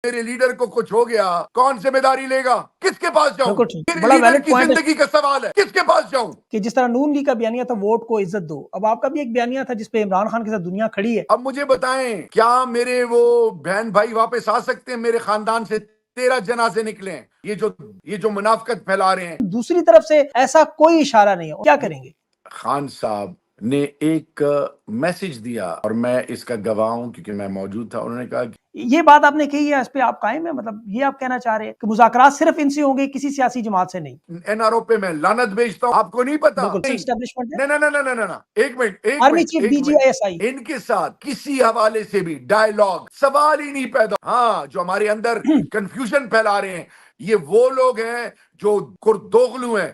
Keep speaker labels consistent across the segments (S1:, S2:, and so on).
S1: میرے لیڈر کو کچھ ہو گیا کون ذمہ داری لے گا؟ کس کے پاس جاؤں؟
S2: بالکل ٹھیک،
S1: میرے
S2: بڑا
S1: لیڈر
S2: ویلڈ
S1: کی
S2: پوائنٹ ہے
S1: زندگی کا سوال ہے، کس کے پاس جاؤں؟
S2: کہ جس طرح نون لیگ کا بیانیہ تھا ووٹ کو عزت دو، اب آپ کا بھی ایک بیانیہ تھا جس پہ عمران خان کے ساتھ دنیا کھڑی ہے۔
S1: اب مجھے بتائیں کیا میرے وہ بہن بھائی واپس آ سکتے ہیں؟ میرے خاندان سے 13 جنازے نکلے ہیں، یہ جو منافقت پھیلا رہے ہیں۔
S2: دوسری طرف سے ایسا کوئی اشارہ نہیں ہے، کیا کریں گے؟
S1: خان صاحب نے ایک میسج دیا اور میں اس کا گواہ ہوں کیونکہ میں موجود تھا۔ انہوں نے کہا کہ
S2: یہ بات آپ نے کہی ہے، اس پہ آپ قائم ہیں؟ مطلب یہ آپ کہنا چاہ رہے ہیں کہ مذاکرات صرف ان سے ہوں گے، کسی سیاسی جماعت سے نہیں؟
S1: این آر او پہ میں لعنت بھیجتا ہوں، آپ کو نہیں پتا؟
S2: بالکل اسٹیبلشمنٹ ہے،
S1: نہیں، ایک
S2: army chief D G
S1: minute,
S2: I S I.
S1: ان کے ساتھ کسی حوالے سے بھی ڈائیلاگ سوال ہی نہیں پیدا۔ ہاں، جو ہمارے اندر کنفیوژن پھیلا رہے ہیں یہ وہ لوگ ہیں جو کردوغلو ہیں۔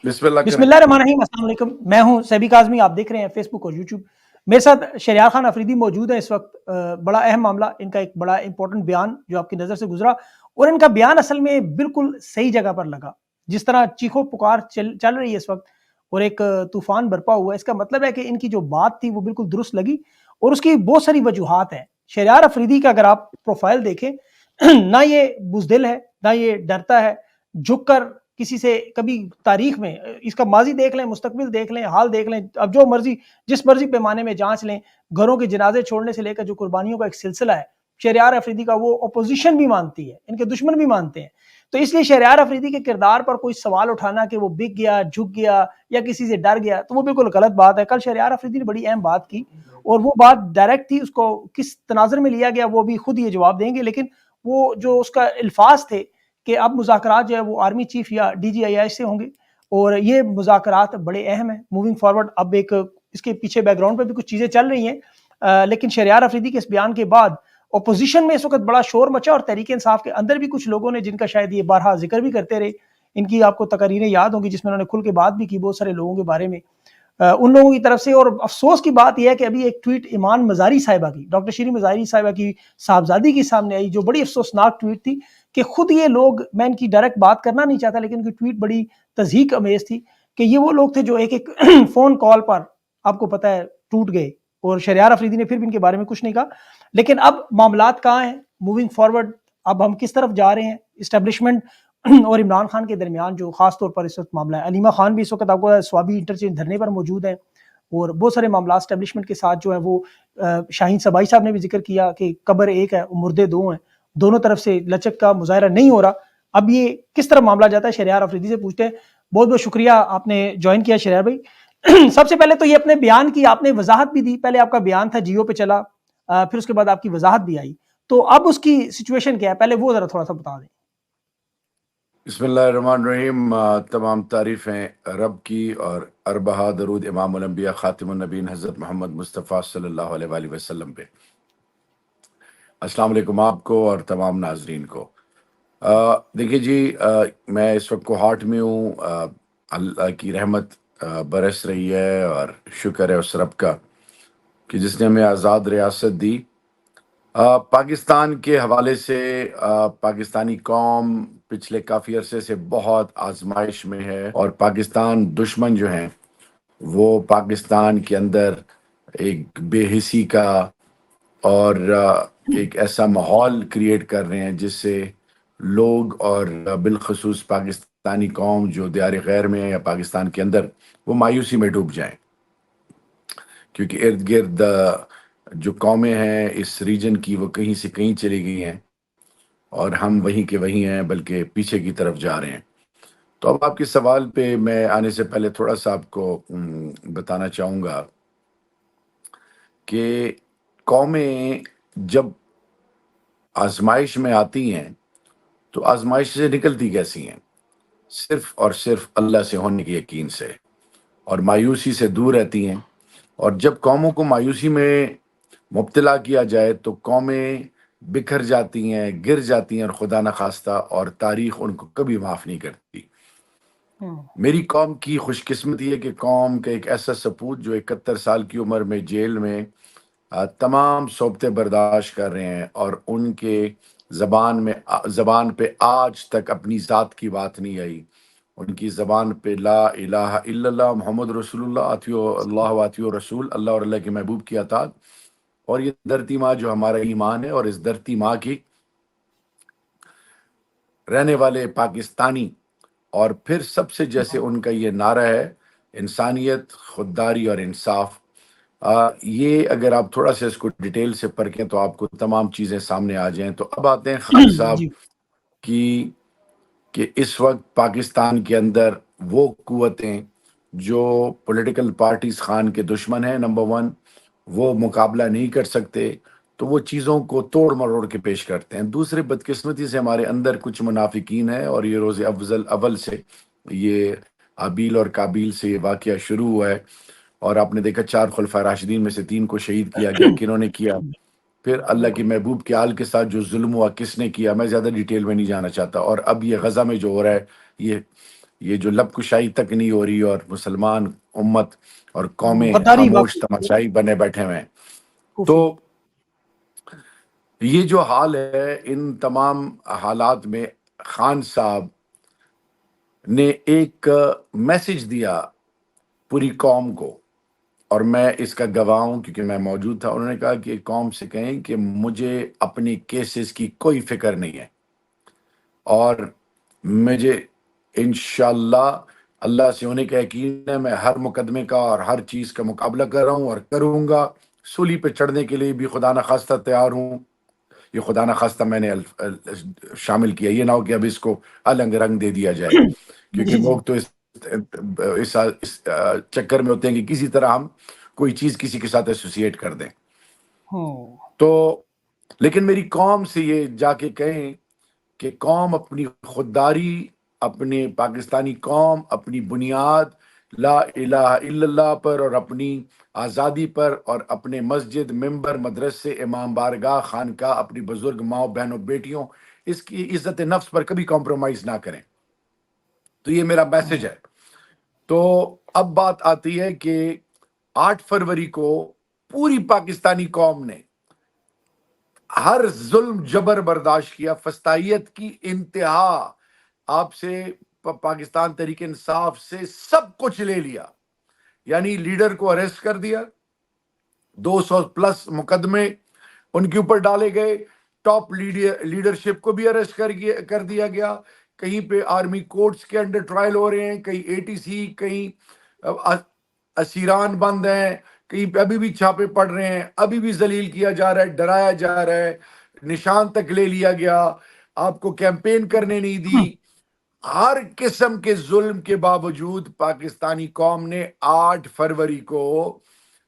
S1: بسم اللہ
S2: الرحمن الرحیم، السلام علیکم، میں ہوں سیبی کاظمی، آپ دیکھ رہے ہیں فیس بک اور یوٹیوب۔ میرے ساتھ شہریار خان افریدی موجود ہیں اس وقت۔ بڑا اہم معاملہ، ان کا ایک بڑا امپورٹنٹ بیان جو آپ کی نظر سے گزرا، اور ان کا بیان اصل میں بالکل صحیح جگہ پر لگا۔ جس طرح چیخو پکار چل رہی ہے اس وقت اور ایک طوفان برپا ہوا ہے، اس کا مطلب ہے کہ ان کی جو بات تھی وہ بالکل درست لگی، اور اس کی بہت ساری وجوہات ہیں۔ شہریار افریدی کا اگر آپ پروفائل دیکھیں، نہ یہ بزدل ہے، نہ یہ ڈرتا ہے جھک کر کسی سے کبھی۔ تاریخ میں اس کا ماضی دیکھ لیں، مستقبل دیکھ لیں، حال دیکھ لیں، اب جو مرضی جس مرضی پیمانے میں جانچ لیں، گھروں کے جنازے چھوڑنے سے لے کر جو قربانیوں کا ایک سلسلہ ہے شہریار افریدی کا، وہ اپوزیشن بھی مانتی ہے، ان کے دشمن بھی مانتے ہیں۔ تو اس لیے شہریار افریدی کے کردار پر کوئی سوال اٹھانا کہ وہ بک گیا، جھک گیا یا کسی سے ڈر گیا، تو وہ بالکل غلط بات ہے۔ کل شہریار افریدی نے بڑی اہم بات کی، اور وہ بات ڈائریکٹ تھی، اس کو کس تناظر میں لیا گیا وہ بھی خود یہ جواب دیں گے، لیکن وہ جو اس کا الفاظ تھے کہ اب مذاکرات جو ہے وہ آرمی چیف یا ڈی جی آئی ایس سے ہوں گے، اور یہ مذاکرات بڑے اہم ہیں موونگ فارورڈ۔ اب ایک اس کے پیچھے بیک گراؤنڈ پہ بھی کچھ چیزیں چل رہی ہیں، لیکن شہریار افریدی کے اس بیان کے بعد اپوزیشن میں اس وقت بڑا شور مچا، اور تحریک انصاف کے اندر بھی کچھ لوگوں نے، جن کا شاید یہ بارہا ذکر بھی کرتے رہے، ان کی آپ کو تقریریں یاد ہوں گی جس میں انہوں نے کھل کے بات بھی کی بہت سارے لوگوں کے بارے میں، ان لوگوں کی طرف سے۔ اور افسوس کی بات یہ ہے کہ ابھی ایک ٹویٹ ایمان مزاری صاحبہ کی، ڈاکٹر شیریں مزاری صاحبہ کی صاحبزادی کی سامنے آئی، جو بڑی افسوسناک ٹویٹ تھی کہ خود یہ لوگ، میں ان کی ڈائریکٹ بات کرنا نہیں چاہتا لیکن ان کی ٹویٹ بڑی تضحیک امیز تھی، کہ یہ وہ لوگ تھے جو ایک ایک فون کال پر آپ کو پتہ ہے ٹوٹ گئے، اور شہریار افریدی نے پھر بھی ان کے بارے میں کچھ نہیں کہا۔ لیکن اب معاملات کہاں ہیں موونگ فارورڈ، اب ہم کس طرف جا رہے ہیں؟ اسٹیبلشمنٹ اور عمران خان کے درمیان جو خاص طور پر اس وقت معاملہ ہے، علیمہ خان بھی اس وقت آپ کو سوابی انٹرچینج دھرنے پر موجود ہیں، اور بہت سارے معاملات اسٹیبلشمنٹ کے ساتھ جو ہے وہ شاہین صبائی صاحب نے بھی ذکر کیا کہ قبر ایک ہے مردے دو ہیں، دونوں طرف سے لچک کا مظاہرہ نہیں ہو رہا۔ اب یہ کس طرح معاملہ جاتا ہے شہریار افریدی سے پوچھتے ہیں۔ بہت بہت شکریہ آپ نے جوائن کیا شہریار بھائی۔ سب سے پہلے تو یہ اپنے بیان کی آپ نے وضاحت بھی دی، پہلے آپ کا بیان تھا جیو پہ چلا، پھر اس کے بعد آپ کی وضاحت بھی آئی، تو اب اس کی سچویشن کیا ہے پہلے وہ ذرا تھوڑا سا بتا دیں۔
S1: بسم اللہ الرحمن الرحیم، تمام تعریفیں رب کی اور اربہا درود امام الانبیاء خاتم النبیین حضرت محمد مصطفیٰ صلی اللہ علیہ وآلہ وسلم پہ۔ السلام علیکم آپ کو اور تمام ناظرین کو۔ دیکھیے جی، میں اس وقت کوہاٹ میں ہوں۔ اللہ کی رحمت برس رہی ہے اور شکر ہے اس رب کا کہ جس نے ہمیں آزاد ریاست دی۔ پاکستان کے حوالے سے پاکستانی قوم پچھلے کافی عرصے سے بہت آزمائش میں ہے، اور پاکستان دشمن جو ہیں وہ پاکستان کے اندر ایک بے حسی کا اور ایک ایسا ماحول کریٹ کر رہے ہیں جس سے لوگ، اور بالخصوص پاکستانی قوم جو دیار غیر میں ہے یا پاکستان کے اندر، وہ مایوسی میں ڈوب جائیں، کیونکہ ارد گرد جو قومیں ہیں اس ریجن کی وہ کہیں سے کہیں چلی گئی ہیں، اور ہم وہیں کے وہیں ہیں بلکہ پیچھے کی طرف جا رہے ہیں۔ تو اب آپ کے سوال پہ میں آنے سے پہلے تھوڑا سا آپ کو بتانا چاہوں گا کہ قومیں جب آزمائش میں آتی ہیں تو آزمائش سے نکلتی کیسی ہیں؟ صرف اور صرف اللہ سے ہونے کے یقین سے، اور مایوسی سے دور رہتی ہیں۔ اور جب قوموں کو مایوسی میں مبتلا کیا جائے تو قومیں بکھر جاتی ہیں، گر جاتی ہیں، اور خدا نخواستہ اور تاریخ ان کو کبھی معاف نہیں کرتی۔ میری قوم کی خوش قسمتی ہے کہ قوم کا ایک ایسا سپوت جو 71 سال کی عمر میں جیل میں تمام صحبتیں برداشت کر رہے ہیں، اور ان کے زبان پہ آج تک اپنی ذات کی بات نہیں آئی۔ ان کی زبان پہ لا الہ الا اللہ محمد رسول اللہ، آتیو اللہ و آتیو رسول، اللہ اور اللہ کے محبوب کی اطاعت، اور یہ دھرتی ماں جو ہمارا ایمان ہے، اور اس دھرتی ماں کی رہنے والے پاکستانی، اور پھر سب سے جیسے ان کا یہ نعرہ ہے انسانیت، خودداری اور انصاف، یہ اگر آپ تھوڑا سا اس کو ڈیٹیل سے پرکھیں تو آپ کو تمام چیزیں سامنے آ جائیں۔ تو اب آتے ہیں خان صاحب
S2: جی
S1: کی، کہ اس وقت پاکستان کے اندر وہ قوتیں جو پولیٹیکل پارٹیز خان کے دشمن ہیں، نمبر ون، وہ مقابلہ نہیں کر سکتے، تو وہ چیزوں کو توڑ مروڑ کے پیش کرتے ہیں۔ دوسرے، بدقسمتی سے ہمارے اندر کچھ منافقین ہیں، اور یہ روز اول سے یہ حابیل اور کابیل سے یہ واقعہ شروع ہوا ہے، اور آپ نے دیکھا 4 خلفائے راشدین میں سے 3 کو شہید کیا گیا، کنہوں نے کیا؟ پھر اللہ کے
S2: بالکل
S1: محبوب کے آل کے ساتھ جو ظلم ہوا کس نے کیا، میں زیادہ ڈیٹیل میں نہیں جانا چاہتا۔ اور اب یہ غزہ میں جو ہو رہا ہے، یہ جو لب کشائی تک نہیں ہو رہی، اور مسلمان امت اور قومیں
S2: غداری
S1: خاموش
S2: واقعی
S1: تماشائی بنے بیٹھے ہوئے ہیں۔ تو
S2: کفری
S1: یہ جو حال ہے، ان تمام حالات میں خان صاحب نے ایک میسج دیا پوری قوم کو، اور میں اس کا گواہ ہوں کیونکہ میں موجود تھا۔ انہوں نے کہا کہ قوم سے کہیں کہ مجھے اپنی کیسز کی کوئی فکر نہیں ہے، اور مجھے انشاءاللہ اللہ سے ہونے کا یقین ہے، میں ہر مقدمے کا اور ہر چیز کا مقابلہ کر رہا ہوں اور کروں گا، سولی پہ چڑھنے کے لیے بھی خدا نخواستہ تیار ہوں۔ یہ خدا نخواستہ میں نے شامل کیا، یہ نہ ہو کہ اب اس کو الگ رنگ دے دیا جائے، کیونکہ
S2: جی جی
S1: لوگ تو اس چکر میں ہوتے ہیں کہ کسی طرح ہم کوئی چیز کسی کے ساتھ ایسوسیٹ کر دیں۔
S2: ہوں
S1: تو لیکن میری قوم سے یہ جا کے کہیں کہ قوم اپنی خودداری، اپنے پاکستانی قوم اپنی بنیاد لا الہ الا اللہ پر، اور اپنی آزادی پر، اور اپنے مسجد، ممبر، مدرسے، امام بارگاہ، خانقاہ، اپنی بزرگ ماؤں، بہنوں، بیٹیوں، اس کی عزت نفس پر کبھی کمپرومائز نہ کریں۔ تو یہ میرا میسج ہے۔ تو اب بات آتی ہے کہ 8 فروری کو پوری پاکستانی قوم نے ہر ظلم جبر برداشت کیا، فسطائیت کی انتہا، آپ سے پاکستان تحریک انصاف سے سب کچھ لے لیا، یعنی لیڈر کو اریسٹ کر دیا، 200 پلس مقدمے ان کے اوپر ڈالے گئے، ٹاپ لیڈرشپ کو بھی اریسٹ کر دیا گیا، کہیں پہ آرمی کورٹس کے انڈر ٹرائل ہو رہے ہیں، کہیں ATC، کہیں اسیران بند ہیں، کہیں پہ ابھی بھی چھاپے پڑ رہے ہیں، ابھی بھی ذلیل کیا جا رہا ہے، ڈرایا جا رہا ہے، نشان تک لے لیا گیا، آپ کو کیمپین کرنے نہیں دی۔ ہر قسم کے ظلم کے باوجود پاکستانی قوم نے 8 فروری کو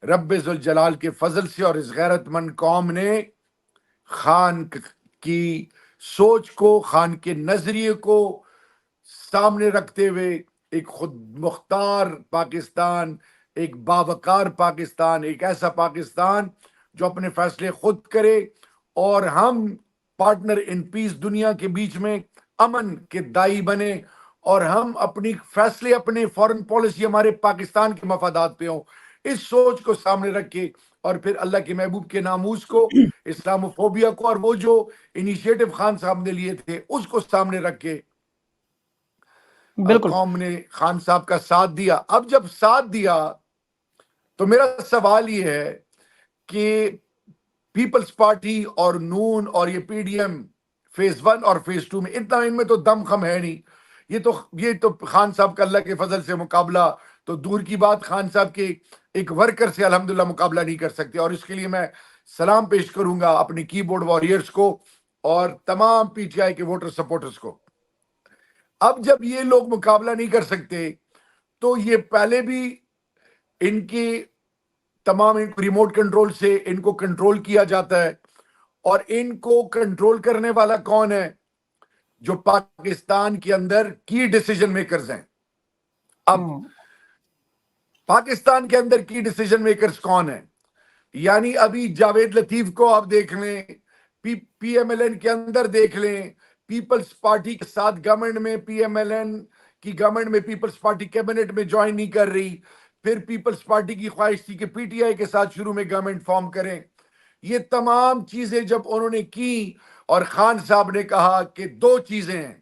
S1: رب ذوالجلال کے فضل سے، اور اس غیرت مند قوم نے خان کی سوچ کو، خان کے نظریے کو سامنے رکھتے ہوئے ایک خود مختار پاکستان، ایک باوقار پاکستان، ایک ایسا پاکستان جو اپنے فیصلے خود کرے، اور ہم پارٹنر ان پیس دنیا کے بیچ میں امن کے دائی بنے، اور ہم اپنی فیصلے، اپنے فورن پالیسی ہمارے پاکستان کے مفادات پہ ہوں۔ اس سوچ کو سامنے رکھ کے، اور پھر اللہ کے محبوب کے ناموس کو، اسلاموفوبیا کو، اور وہ جو انیشیٹو خان صاحب نے لیے تھے اس کو سامنے رکھ کے
S2: بالکل
S1: قوم نے خان صاحب کا ساتھ دیا۔ اب جب ساتھ دیا تو میرا سوال یہ ہے کہ پیپلز پارٹی اور نون اور یہ PDM فیز 1 اور فیز 2 میں اتنا ان میں تو دم خم ہے نہیں، یہ تو خان صاحب کا اللہ کے فضل سے مقابلہ تو دور کی بات، خان صاحب کے ایک ورکر سے الحمدللہ مقابلہ نہیں کر سکتے، اور اس کے لیے میں سلام پیش کروں گا اپنی کی بورڈ واریئرز کو اور تمام PTI کے ووٹر سپورٹرز کو۔ اب جب یہ لوگ مقابلہ نہیں کر سکتے تو یہ پہلے بھی ان کی تمام ریموٹ کنٹرول سے ان کو کنٹرول کیا جاتا ہے، اور ان کو کنٹرول کرنے والا کون ہے؟ جو پاکستان کے اندر کی ڈیسیجن میکرز ہیں۔ اب پاکستان کے اندر کی ڈیسیجن میکرز کون ہیں؟ یعنی ابھی جاوید لطیف کو آپ دیکھ لیں، PMLN کے اندر دیکھ لیں، پیپلز پارٹی کے ساتھ گورنمنٹ میں، PMLN کی گورنمنٹ میں پیپلز پارٹی کیبنٹ میں جوائن نہیں کر رہی، پھر پیپلز پارٹی کی خواہش تھی کہ PTI کے ساتھ شروع میں گورنمنٹ فارم کریں۔ یہ تمام چیزیں جب انہوں نے کی، اور خان صاحب نے کہا کہ 2 چیزیں ہیں،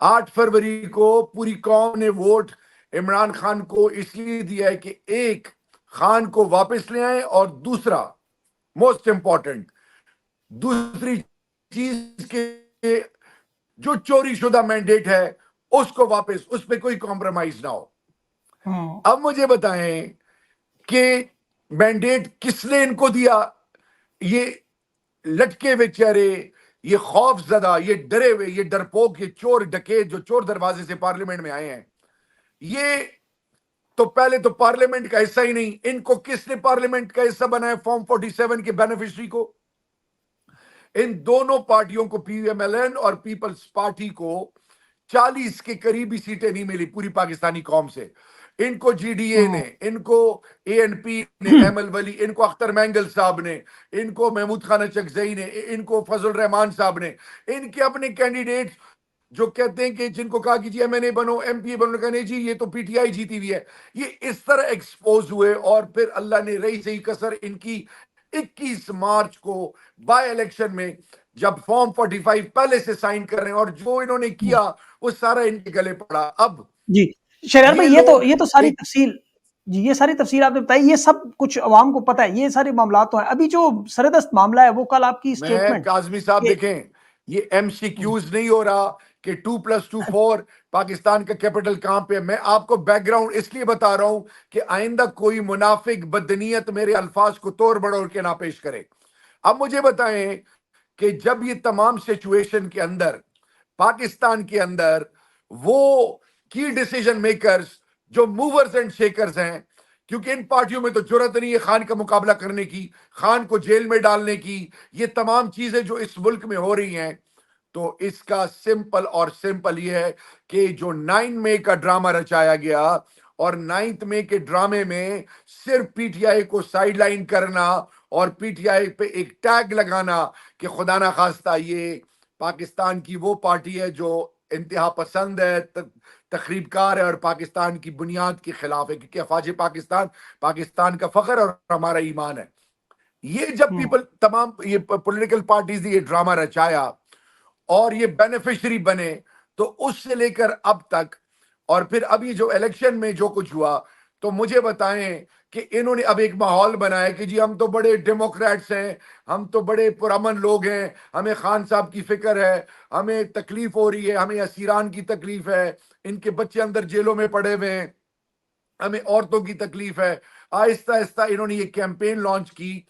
S1: 8 فروری کو پوری قوم نے ووٹ عمران خان کو اس لیے دیا ہے کہ ایک، خان کو واپس لے آئیں، اور دوسرا موسٹ امپورٹنٹ. دوسری چیز کہ جو چوری شدہ مینڈیٹ ہے اس کو واپس, اس پہ کوئی کمپرومائز نہ ہو. اب مجھے بتائیں کہ مینڈیٹ کس نے ان کو دیا؟ یہ لٹکے ہوئے چہرے, یہ خوف زدہ, یہ ڈرے ہوئے, یہ ڈرپوک, یہ چور ڈکیت جو چور دروازے سے پارلیمنٹ میں آئے ہیں, یہ تو پہلے تو پارلیمنٹ کا حصہ ہی نہیں. ان کو کس نے پارلیمنٹ کا حصہ بنایا؟ فارم 47 کے بینیفیشری کو. ان دونوں پارٹیوں کو, پی ایم ایل این اور پیپلز پارٹی کو 40 کے قریبی سیٹیں نہیں ملی پوری پاکستانی قوم سے. ان کو جی ڈی اے نے, ان کو اے این پی نے, احمد ولی, ان کو اختر مینگل صاحب نے, ان کو محمود خان چکزئی نے, ان کو فضل الرحمان صاحب نے, ان کے اپنے کینڈیڈیٹ جو کہتے ہیں کہ جن کو کہا کہ جی ایم این اے بنو, ایم پی اے بنو, کہنے جی یہ تو پی ٹی آئی جیتی ہوئی ہے. یہ اس طرح ایکسپوز ہوئے اور پھر اللہ نے رہی صحیح کسر ان کی 21 مارچ کو بائی الیکشن میں جب فارم 45 پہلے سے سائن کر رہے ہیں اور جو انہوں نے کیا وہ سارا ان کے گلے پڑا. اب
S2: جی شہریار بھائی یہ تو ساری تفصیل, جی یہ ساری تفصیل آپ نے بتائی, یہ سب کچھ عوام کو پتہ ہے, یہ سارے معاملات تو ہیں. ابھی جو سردست معاملہ ہے وہ کل آپ کی
S1: میں کاظمی صاحب دیکھیں, یہ ایم سی کیوز نہیں ہو رہا کہ 2+2 4 پاکستان کا کیپٹل کہاں پہ. میں آپ کو بیک گراؤنڈ اس لیے بتا رہا ہوں کہ آئندہ کوئی منافق بدنیت میرے الفاظ کو توڑ بڑوڑ کے نہ پیش کرے. اب مجھے بتائیں کہ جب یہ تمام سچویشن کے اندر پاکستان کے اندر وہ کی ڈیسیجن میکرز جو موورز اینڈ شیکرز ہیں, کیونکہ ان پارٹیوں میں تو جرت نہیں ہے خان کا مقابلہ کرنے کی, خان کو جیل میں ڈالنے کی, یہ تمام چیزیں جو اس ملک میں ہو رہی ہیں, تو اس کا سمپل یہ ہے کہ جو 9 مئی کا ڈرامہ رچایا گیا اور 9 مئی کے ڈرامے میں صرف پی ٹی آئی کو سائیڈ لائن کرنا اور پی ٹی آئی پہ ایک ٹیگ لگانا کہ خدا نہ خواستہ یہ پاکستان کی وہ پارٹی ہے جو انتہا پسند ہے, تخریب کار ہے اور پاکستان کی بنیاد کے خلاف ہے, کیونکہ افواج پاکستان کا فخر اور ہمارا ایمان ہے. یہ جب تمام یہ پولیٹیکل پارٹیز نے یہ ڈرامہ رچایا اور یہ بینیفیشری بنے, تو اس سے لے کر اب تک اور پھر ابھی جو الیکشن میں جو کچھ ہوا, تو مجھے بتائیں کہ انہوں نے اب ایک ماحول بنایا کہ جی ہم تو بڑے ڈیموکریٹس ہیں, ہم تو بڑے پرامن لوگ ہیں, ہمیں خان صاحب کی فکر ہے, ہمیں تکلیف ہو رہی ہے, ہمیں اسیران کی تکلیف ہے, ان کے بچے اندر جیلوں میں پڑے ہوئے ہیں, ہمیں عورتوں کی تکلیف ہے. آہستہ آہستہ انہوں نے یہ کیمپین لانچ کی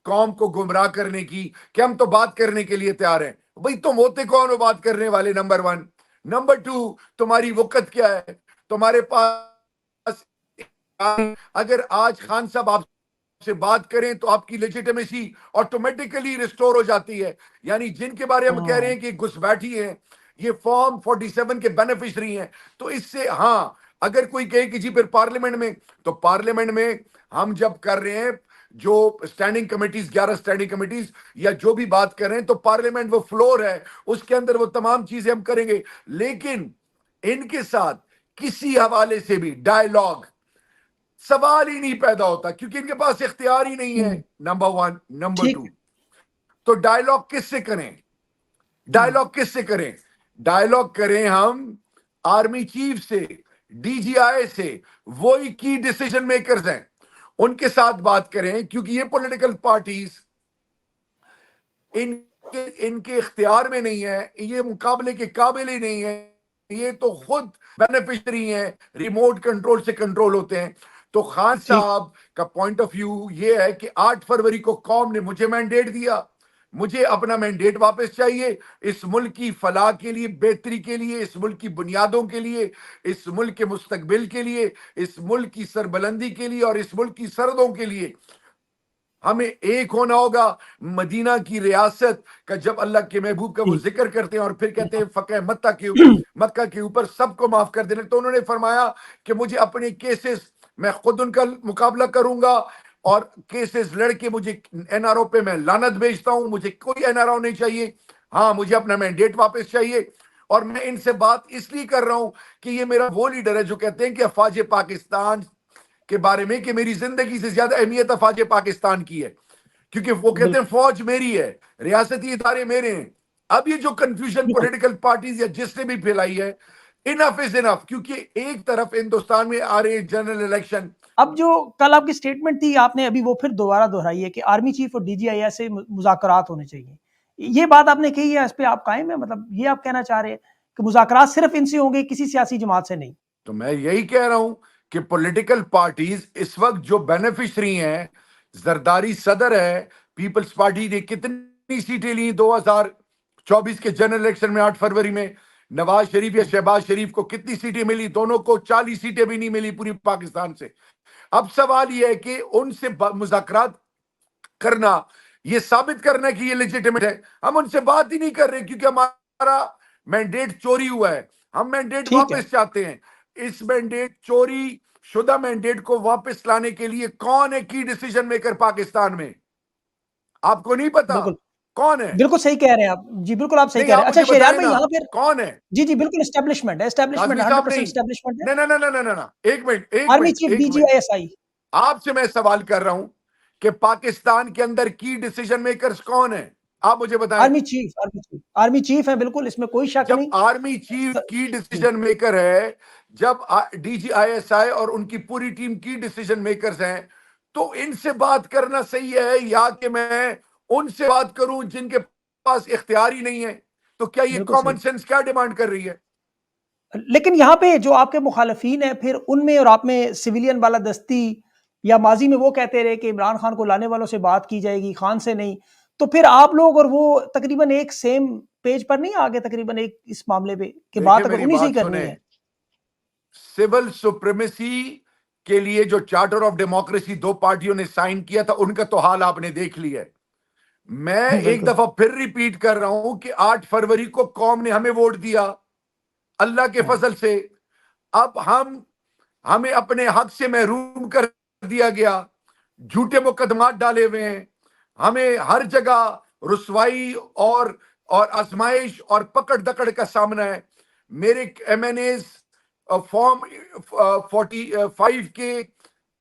S1: قوم کو گمراہ کرنے کی کہ ہم تو بات کرنے کے لیے تیار ہیں. بھئی تم ہوتے کون ہو بات کرنے والے؟ نمبر 1. نمبر 2, تمہاری وقت کیا ہے؟ تمہارے پاس اگر آج خان صاحب آپ سے بات کریں تو آپ کی لیجیٹمیسی آٹومیٹیکلی ریسٹور ہو جاتی ہے. یعنی جن کے بارے ہم کہہ رہے ہیں کہ گھس بیٹھی ہیں, یہ فارم 47 کے بینیفیشری ہیں, تو اس سے ہاں اگر کوئی کہے کہ جی پھر پارلیمنٹ میں, تو پارلیمنٹ میں ہم جب کر رہے ہیں جو سٹینڈنگ کمیٹیز 11 سٹینڈنگ کمیٹیز یا جو بھی بات کر رہے ہیں, تو پارلیمنٹ وہ فلور ہے, اس کے اندر وہ تمام چیزیں ہم کریں گے. لیکن ان کے ساتھ کسی حوالے سے بھی ڈائیلاگ سوال ہی نہیں پیدا ہوتا, کیونکہ ان کے پاس اختیار ہی نہیں ہے. نمبر 1. نمبر 2, تو ڈائیلاگ کس سے کریں؟ ڈائیلاگ کریں ہم آرمی چیف سے, ڈی جی آئی سے, وہی کی ڈیسیجن میکرز ہیں, ان کے ساتھ بات کریں, کیونکہ یہ پولیٹیکل پارٹیز ان کے اختیار میں نہیں ہے, یہ مقابلے کے قابل ہی نہیں ہے, یہ تو خود بینیفیشری ہیں, ریموٹ کنٹرول سے کنٹرول ہوتے ہیں. تو خان صاحب کا پوائنٹ آف ویو یہ ہے کہ 8 فروری کو قوم نے مجھے مینڈیٹ دیا, مجھے اپنا مینڈیٹ واپس چاہیے اس ملک کی فلاح کے لیے, بہتری کے لیے, اس ملک کی بنیادوں کے لیے, اس ملک کے مستقبل کے لیے, اس ملک کی سربلندی کے لیے اور اس ملک کی سرحدوں کے لیے. ہمیں ایک ہونا ہوگا. مدینہ کی ریاست کا جب اللہ کے محبوب کا وہ ذکر کرتے ہیں اور پھر کہتے ہیں فقہ مکہ کے اوپر سب کو معاف کر دینے, تو انہوں نے فرمایا کہ مجھے اپنے کیسز میں خود ان کا مقابلہ کروں گا, اور کیسز لڑ کے مجھے این آر او پہ میں لعنت بھیجتا ہوں, مجھے کوئی این آر او نہیں چاہیے, ہاں مجھے اپنا مینڈیٹ واپس چاہیے. اور میں ان سے بات اس لیے کر رہا ہوں کہ یہ میرا وہ لیڈر ہے جو کہتے ہیں کہ افواج پاکستان کے بارے میں کہ میری زندگی سے زیادہ اہمیت افواج پاکستان کی ہے, کیونکہ وہ کہتے ہیں فوج میری ہے, ریاستی ادارے میرے ہیں. اب یہ جو کنفیوژن پولیٹیکل پارٹیز یا جس نے بھی پھیلائی ہے, انف از انف, کیونکہ ایک طرف ہندوستان میں آ رہے جنرل الیکشن,
S2: اب جو کل آپ کی سٹیٹمنٹ تھی آپ نے ابھی وہ پھر دوبارہ دہرائی ہے کہ آرمی چیف اور ڈی جی آئی ایس سے مذاکرات ہونے چاہیے، یہ بات آپ نے کہی ہے، اس پہ آپ قائم ہیں؟ مطلب یہ آپ کہنا چاہ رہے ہیں کہ مذاکرات صرف ان سے ہوں گے، کسی سیاسی جماعت سے نہیں؟
S1: تو میں یہی کہہ رہا ہوں کہ پولیٹیکل پارٹیز اس وقت جو بینیفیشری ہیں، زرداری صدر ہے، پیپلز پارٹی نے کتنی سیٹیں لی 2024 کے جنرل الیکشن میں 8 فروری میں، نواز شریف یا شہباز شریف کو کتنی سیٹیں ملی؟ دونوں کو 40 سیٹیں بھی نہیں ملی پوری پاکستان سے۔ اب سوال یہ ہے کہ ان سے مذاکرات کرنا، یہ ثابت کرنا کہ یہ لیجیٹیمیٹ ہے۔ ہم ان سے بات ہی نہیں کر رہے کیونکہ ہمارا مینڈیٹ چوری ہوا ہے، ہم مینڈیٹ
S2: ٹھیک ہے،
S1: واپس چاہتے ہیں۔ اس مینڈیٹ، چوری شدہ مینڈیٹ کو واپس لانے کے لیے کون ہے کی ڈیسیژن میکر پاکستان میں؟ آپ کو نہیں پتا
S2: بالکل
S1: کون ہے؟
S2: بالکل صحیح کہہ رہے ہیں آپ جی، بالکل آپ صحیح
S1: نہیں،
S2: کہہ رہے
S1: آپ
S2: ہیں۔ اچھا
S1: مجھے
S2: شہریار
S1: بتائیں
S2: بھائی
S1: نا
S2: یہاں پھر
S1: کون ہے؟
S2: جی جی بالکل اسٹیبلشمنٹ ہے، اسٹیبلشمنٹ
S1: کاظمی صاحب
S2: 100%
S1: نہیں،
S2: اسٹیبلشمنٹ ہے،
S1: نہ، ایک منٹ ایک
S2: آرمی
S1: منٹ
S2: چیف
S1: ایک
S2: D G
S1: minute,
S2: I S I,
S1: آپ سے میں سوال کر رہا ہوں کہ پاکستان کے اندر کی ڈیسیژن میکرز کون ہیں؟ آپ مجھے بتائیں۔
S2: آرمی چیف ہے، بالکل اس میں کوئی شک
S1: جب
S2: نہیں۔
S1: آرمی چیف کی
S2: جی
S1: ڈیسیژن میکر ہے، جب ڈی جی آئی ایس آئی اور ان کی پوری ٹیم کی ڈیسیژن میکرز ہیں، تو ان سے بات کرنا صحیح ہے یا کہ میں ان سے بات کروں جن کے پاس اختیار ہی نہیں ہے؟ تو کیا یہ
S2: بالکل صحیح،
S1: کامن سینس کیا ڈیمانڈ کر رہی ہے؟
S2: لیکن یہاں پہ جو آپ کے مخالفین ہیں پھر ان میں اور آپ میں سویلین بالادستی، یا ماضی میں وہ کہتے رہے کہ عمران خان کو لانے والوں سے بات کی جائے گی، خان سے نہیں، تو پھر آپ لوگ اور وہ تقریباً ایک سیم پیج پر نہیں آگے تقریباً ایک اس معاملے پہ کہ
S1: دیکھیں
S2: بات اگر
S1: میری
S2: انہی سے ہی
S1: بات
S2: کرنی
S1: سنیں،
S2: ہے؟
S1: سول سپریمیسی کے لیے جو چارٹر آف ڈیموکریسی 2 پارٹیوں نے سائن کیا تھا، ان کا تو حال آپ نے دیکھ لیا ہے۔ میں ایک
S2: بالکل
S1: دفعہ پھر ریپیٹ کر رہا ہوں کہ 8 فروری کو قوم نے ہمیں ووٹ دیا اللہ کے فضل سے۔ اب ہمیں اپنے حق سے محروم کر دیا گیا، جھوٹے مقدمات ڈالے ہوئے ہیں، ہمیں ہر جگہ رسوائی اور آزمائش اور پکڑ دکڑ کا سامنا ہے۔ میرے ایم این ایز فارم 45 کے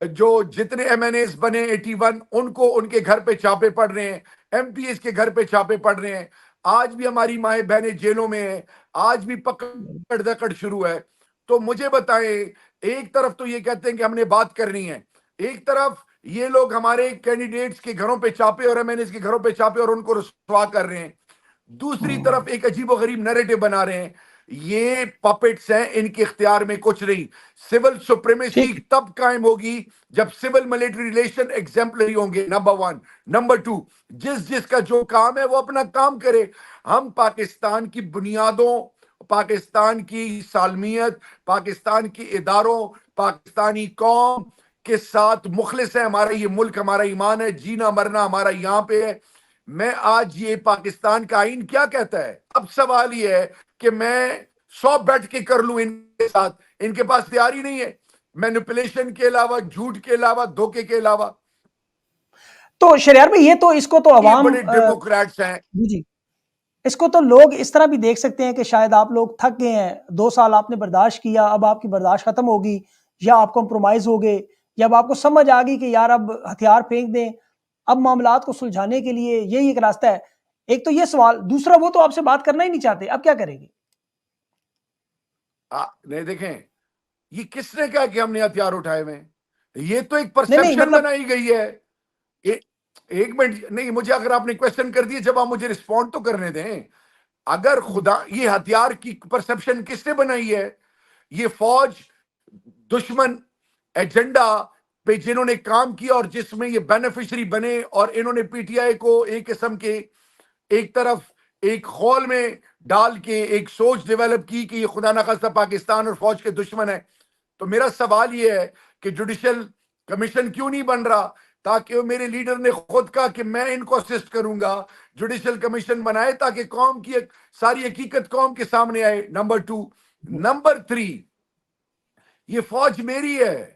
S1: جو جتنے ایم این ایز بنے 81، ان کو ان کے گھر پہ چھاپے پڑ رہے ہیں، ایم پی ایس کے گھر پہ چھاپے پڑ رہے ہیں، آج بھی ہماری مائیں بہنیں جیلوں میں ہیں، آج بھی پکڑ دکڑ شروع ہے۔ تو مجھے بتائیں، ایک طرف تو یہ کہتے ہیں کہ ہم نے بات کرنی ہے، ایک طرف یہ لوگ ہمارے کینڈیڈیٹس کے گھروں پہ چھاپے اور ایم این ایس کے گھروں پہ چھاپے اور ان کو رسوا کر رہے ہیں، دوسری طرف ایک عجیب و غریب نیریٹو بنا رہے ہیں۔ یہ پپٹس ہیں، ان کے اختیار میں کچھ نہیں۔ سول سپریمیسی
S2: ٹھیک ہے،
S1: تب قائم ہوگی جب سول ملٹری ریلیشن ایگزمپلری ہوں گے، نمبر 1۔ نمبر 2، جس کا جو کام ہے وہ اپنا کام کرے۔ ہم پاکستان کی بنیادوں، پاکستان کی سالمیت، پاکستان کی اداروں، پاکستانی قوم کے ساتھ مخلص ہیں۔ ہمارا یہ ملک ہمارا ایمان ہے، جینا مرنا ہمارا یہاں پہ ہے۔ میں آج یہ پاکستان کا آئین کیا کہتا ہے؟ اب سوال یہ ہے کہ میں 100 بیٹھ کے کر لوں ان کے ساتھ، ان کے پاس تیاری نہیں ہے مینپولیشن کے علاوہ، جھوٹ کے علاوہ، دھوکے کے علاوہ۔
S2: تو شریار بھائی یہ تو اس کو تو
S1: یہ
S2: عوام
S1: بڑے ڈیموکریٹس ہیں۔
S2: جی جی اس کو تو لوگ اس طرح بھی دیکھ سکتے ہیں کہ شاید آپ لوگ تھک گئے ہیں، 2 سال آپ نے برداشت کیا، اب آپ کی برداشت ختم ہوگی، یا آپ کمپرومائز ہو گئے، یا اب آپ کو سمجھ آ گئی کہ یار اب ہتھیار پھینک دیں، اب معاملات کو سلجھانے کے لیے یہی ایک راستہ ہے۔ ایک تو یہ سوال، دوسرا وہ تو آپ سے بات کرنا ہی نہیں چاہتے، اب کیا کریں گے؟
S1: نہیں دیکھیں، یہ کس نے کہا کہ ہم نے ہتھیار اٹھائے ہوئے ہیں؟ یہ تو ایک
S2: نہیں نہیں
S1: پرسپشن
S2: مطلب
S1: بنائی گئی ہے۔ ایک منٹ، نہیں، مجھے اگر آپ نے کویسچن کر دیے، جب آپ مجھے رسپونڈ تو کرنے دیں۔ اگر خدا، یہ ہتھیار کی پرسپشن کس نے بنائی ہے؟ یہ فوج دشمن ایجنڈا پہ جنہوں نے کام کیا اور جس میں یہ بینیفیشری بنے، اور انہوں نے پی ٹی آئی کو ایک قسم کے ایک طرف ایک خول میں ڈال کے ایک سوچ ڈیولپ کی کہ یہ خدا نخواستہ پاکستان اور فوج کے دشمن ہے۔ تو میرا سوال یہ ہے کہ جوڈیشل کمیشن کیوں نہیں بن رہا؟ تاکہ میرے لیڈر نے خود کہا کہ میں ان کو اسسٹ کروں گا، جوڈیشل کمیشن بنائے تاکہ قوم کی ساری حقیقت قوم کے سامنے آئے۔ نمبر 2۔ نمبر 3، یہ فوج میری ہے،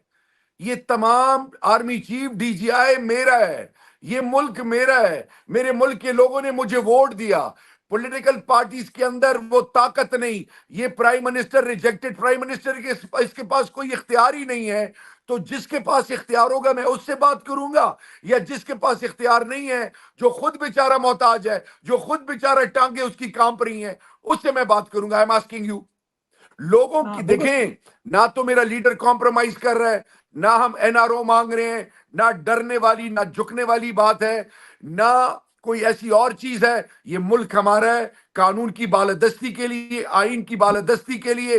S1: یہ تمام آرمی چیف، ڈی جی آئی میرا ہے، یہ ملک میرا ہے، میرے ملک کے لوگوں نے مجھے ووٹ دیا۔ پولیٹیکل پارٹیز کے اندر وہ طاقت نہیں، یہ prime minister, rejected prime minister کے اس کے پاس کوئی اختیار ہی نہیں ہے۔ تو جس کے پاس اختیار ہوگا میں اس سے بات کروں گا، یا جس کے پاس اختیار نہیں ہے، جو خود بیچارہ محتاج ہے، جو خود بیچارہ ٹانگیں اس کی کانپ رہی ہیں، اس سے میں بات کروں گا۔ I am asking you. لوگوں
S2: ہاں
S1: کی
S2: بالکل
S1: دیکھیں، نہ تو میرا لیڈر کمپرومائز کر رہا ہے، نہ ہم NRO مانگ رہے ہیں، نہ ڈرنے والی نہ جھکنے والی بات ہے، نہ کوئی ایسی اور چیز ہے. یہ ملک ہمارا ہے، قانون کی بالادستی کے لیے، آئین کی بالادستی کے لیے،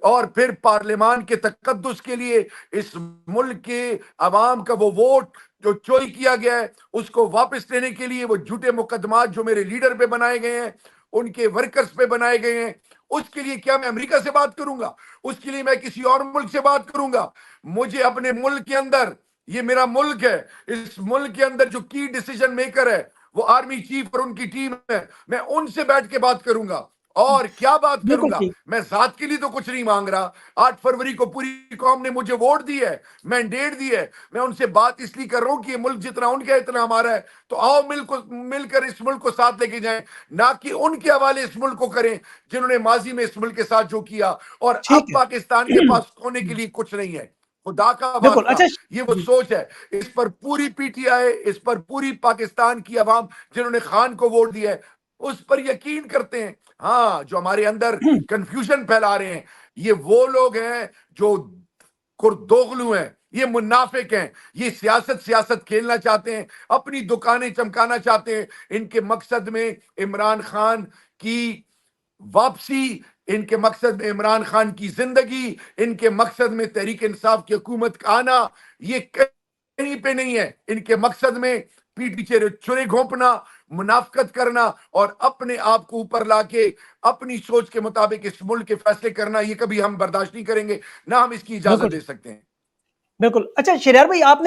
S1: اور پھر پارلیمان کے تقدس کے لیے، اس ملک کے عوام کا وہ ووٹ جو چوری کیا گیا ہے اس کو واپس لینے کے لیے، وہ جھوٹے مقدمات جو میرے لیڈر پہ بنائے گئے ہیں، ان کے ورکرز پہ بنائے گئے ہیں، اس کے لیے کیا میں امریکہ سے بات کروں گا؟ اس کے لیے میں کسی اور ملک سے بات کروں گا؟ مجھے اپنے ملک کے اندر، یہ میرا ملک ہے، اس ملک کے اندر جو کی ڈیسیجن میکر ہے وہ آرمی چیف اور ان کی ٹیم ہے، میں ان سے بیٹھ کے بات کروں گا. اور کیا بات کروں
S2: بالکل
S1: گا؟
S2: ٹھیک.
S1: میں ذات کے لیے تو کچھ نہیں مانگ رہا. 8 فروری کو پوری قوم نے مجھے ووٹ دی ہے، مینڈیٹ دی ہے. میں ان سے بات اس لیے کر رہا ہوں کہ یہ ملک جتنا ان کا اتنا ہمارا ہے. تو آؤ مل کر اس ملک کو ساتھ لے کے جائیں، نہ کہ ان کے حوالے اس ملک کو کریں جنہوں نے ماضی میں اس ملک کے ساتھ جو کیا. اور
S2: ٹھیک
S1: اب
S2: ہے.
S1: پاکستان کے پاس ہونے کے لیے کچھ نہیں ہے. خدا کا
S2: بالکل.
S1: واسطہ،
S2: اچھا
S1: یہ وہ
S2: جی
S1: سوچ ہے. اس پر پوری PTI، اس پر پوری پاکستان کی عوام جنہوں نے خان کو ووٹ دیا ہے اس پر یقین کرتے ہیں. ہاں، جو ہمارے اندر کنفیوژن پھیلا رہے ہیں یہ وہ لوگ ہیں جو کردوغلو ہیں، یہ منافق ہیں، یہ سیاست کھیلنا چاہتے ہیں، اپنی دکانیں چمکانا چاہتے ہیں. ان کے مقصد میں عمران خان کی واپسی، ان کے مقصد میں عمران خان کی زندگی، ان کے مقصد میں تحریک انصاف کی حکومت کا آنا، یہ کہیں پہ نہیں ہے. ان کے مقصد میں پیٹھ چرے گھونپنا، منافقت کرنا اور اپنے آپ کو اوپر لا کے اپنی سوچ کے مطابق اس ملک کے فیصلے کرنا، یہ کبھی ہم برداشت نہیں کریں گے، نہ ہم اس کی
S2: بالکل
S1: اجازت دے
S2: ٹھیک.
S1: سکتے ہیں.
S2: بالکل. اچھا شہریار بھائی، آپ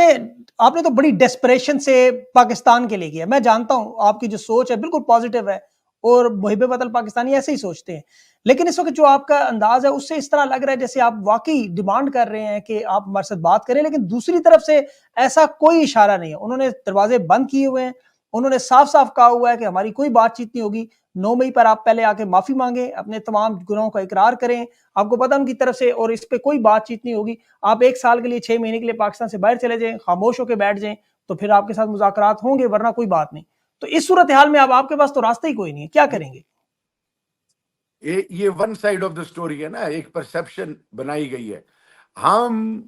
S2: نے تو بڑی ڈیسپریشن سے پاکستان کے لیے کیا. میں جانتا ہوں آپ کی جو سوچ ہے بالکل پازیٹیو ہے، اور محب وطن پاکستانی ایسے ہی سوچتے ہیں. لیکن اس وقت جو آپ کا انداز ہے اس سے اس طرح لگ رہا ہے جیسے آپ واقعی ڈیمانڈ کر رہے ہیں کہ آپ ہمارے ساتھ بات کریں، لیکن دوسری طرف سے ایسا کوئی اشارہ نہیں ہے. انہوں نے دروازے بند کیے ہوئے ہیں. انہوں نے صاف صاف کہا ہوا ہے کہ ہماری کوئی بات چیت نہیں ہوگی. 9 مئی پر آپ پہلے آ کے معافی مانگیں، اپنے تمام گناہوں کا اقرار کریں. آپ کو پتہ ان کی طرف سے، اور اس پہ کوئی بات چیت نہیں ہوگی. آپ 1 سال کے لیے 6 مہینے کے لیے پاکستان سے باہر چلے جائیں، خاموش ہو کے بیٹھ جائیں، تو پھر آپ کے ساتھ مذاکرات ہوں گے، ورنہ کوئی بات نہیں. تو اس صورتحال میں اب آپ کے پاس تو راستہ ہی کوئی نہیں ہے، کیا کریں گے؟
S1: یہ one side of the story ہے نا، ایک پرسپشن بنائی گئی ہے. ہم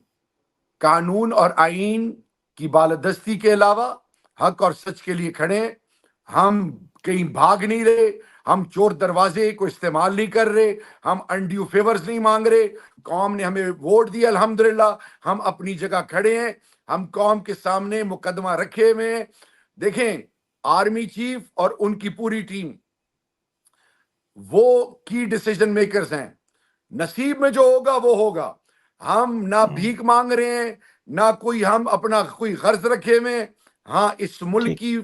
S1: قانون اور آئین کی بالادستی کے علاوہ حق اور سچ کے لیے کھڑے ہیں. ہم کہیں بھاگ نہیں رہے، ہم چور دروازے کو استعمال نہیں کر رہے، ہم انڈیو فیورز نہیں مانگ رہے. قوم نے ہمیں ووٹ دیا، الحمدللہ ہم اپنی جگہ کھڑے ہیں. ہم قوم کے سامنے مقدمہ رکھے ہوئے ہیں. دیکھیں، آرمی چیف اور ان کی پوری ٹیم وہ کی ڈیسیجن میکرز ہیں. نصیب میں جو ہوگا وہ ہوگا. ہم نہ بھیک مانگ رہے ہیں، نہ کوئی ہم اپنا کوئی غرض رکھے ہوئے. ہاں، اس ملک
S2: ٹھیک.
S1: کی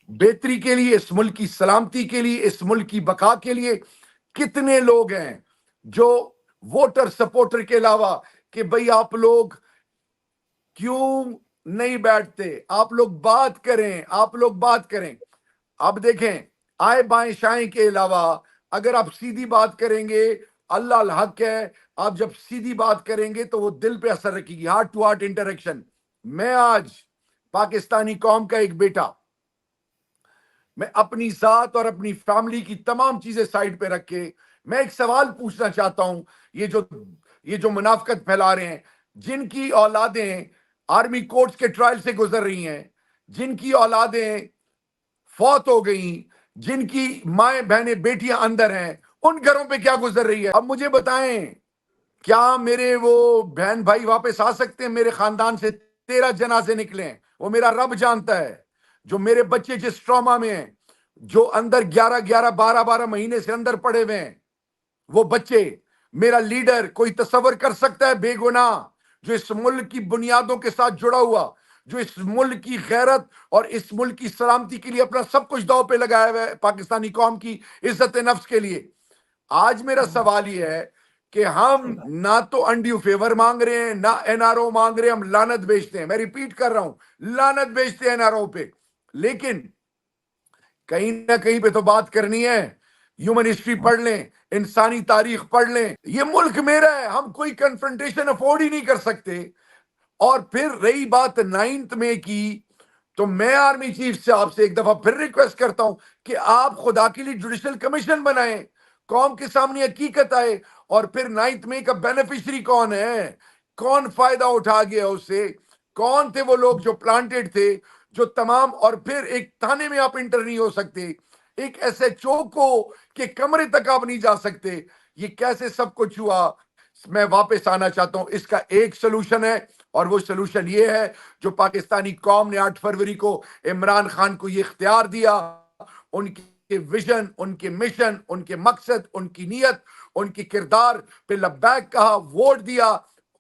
S1: بہتری کے لیے، اس ملک کی سلامتی کے لیے، اس ملک کی بقا کے لیے کتنے لوگ ہیں جو ووٹر سپورٹر کے علاوہ کہ بھئی آپ لوگ کیوں نہیں بیٹھتے، آپ لوگ بات کریں، آپ لوگ بات کریں. اب دیکھیں، آئے بائیں شائیں کے علاوہ اگر آپ سیدھی بات کریں گے، اللہ الحق ہے، آپ جب سیدھی بات کریں گے تو وہ دل پہ اثر رکھے گی، ہارٹ ٹو ہارٹ انٹریکشن. میں آج پاکستانی قوم کا ایک بیٹا، میں اپنی ذات اور اپنی فیملی کی تمام چیزیں سائڈ پہ رکھ کے میں ایک سوال پوچھنا چاہتا ہوں. یہ جو منافقت پھیلا رہے ہیں، جن کی اولادیں آرمی کورٹس کے ٹرائل سے گزر رہی ہیں، جن کی اولادیں فوت ہو گئیں، جن کی مائیں بہنیں بیٹیاں اندر ہیں، ان گھروں پہ کیا گزر رہی ہے؟ اب مجھے بتائیں، کیا میرے وہ بہن بھائی واپس آ سکتے ہیں؟ میرے خاندان سے 13 جنازے نکلے ہیں، وہ میرا رب جانتا ہے. جو میرے بچے جس ٹراما میں ہیں، جو اندر 12 مہینے سے اندر پڑے ہوئے ہیں، وہ بچے، میرا لیڈر کوئی تصور کر سکتا ہے بے گناہ جو اس ملک کی بنیادوں کے ساتھ جڑا ہوا، جو اس ملک کی غیرت اور اس ملک کی سلامتی کے لیے اپنا سب کچھ داؤ پہ لگایا ہوا ہے، پاکستانی قوم کی عزت نفس کے لیے. آج میرا سوال یہ ہے کہ ہم
S2: صحیح بات.
S1: نہ تو انڈیو فیور مانگ رہے ہیں، نہ NRO مانگ رہے ہیں، ہم لعنت بیچتے ہیں. میں ریپیٹ کر رہا ہوں، لعنت بیچتے ہیں NRO پہ. لیکن کہیں نہ کہیں پہ تو بات کرنی ہے. ہیومن ہسٹری پڑھ لیں، انسانی تاریخ پڑھ لیں. یہ ملک میرا ہے، ہم کوئی کنفرنٹیشن افورڈ ہی نہیں کر سکتے. اور پھر رہی بات 9 مئی کی، تو میں آرمی چیف سے آپ سے ایک دفعہ پھر ریکویسٹ کرتا ہوں کہ آپ خدا کے لیے جوڈیشل کمیشن بنائیں. قوم کے سامنے حقیقت آئے، اور پھر 9 مئی کا بینیفیشری کون ہے، کون فائدہ اٹھا گیا اس سے، کون تھے وہ لوگ جو پلانٹڈ تھے، جو تمام، اور پھر ایک تھانے میں آپ انٹر نہیں ہو سکتے، ایک ایسے چوکو کے کمرے تک آپ نہیں جا سکتے، یہ کیسے سب کچھ ہوا؟ میں واپس آنا چاہتا ہوں، اس کا ایک سلوشن ہے، اور وہ سلوشن یہ ہے جو پاکستانی قوم نے 8 فروری کو عمران خان کو یہ اختیار دیا، ان کے ویژن، ان کے مشن، ان کے مقصد، ان کی نیت، ان کی کردار پہ لبیک کہا، ووٹ دیا۔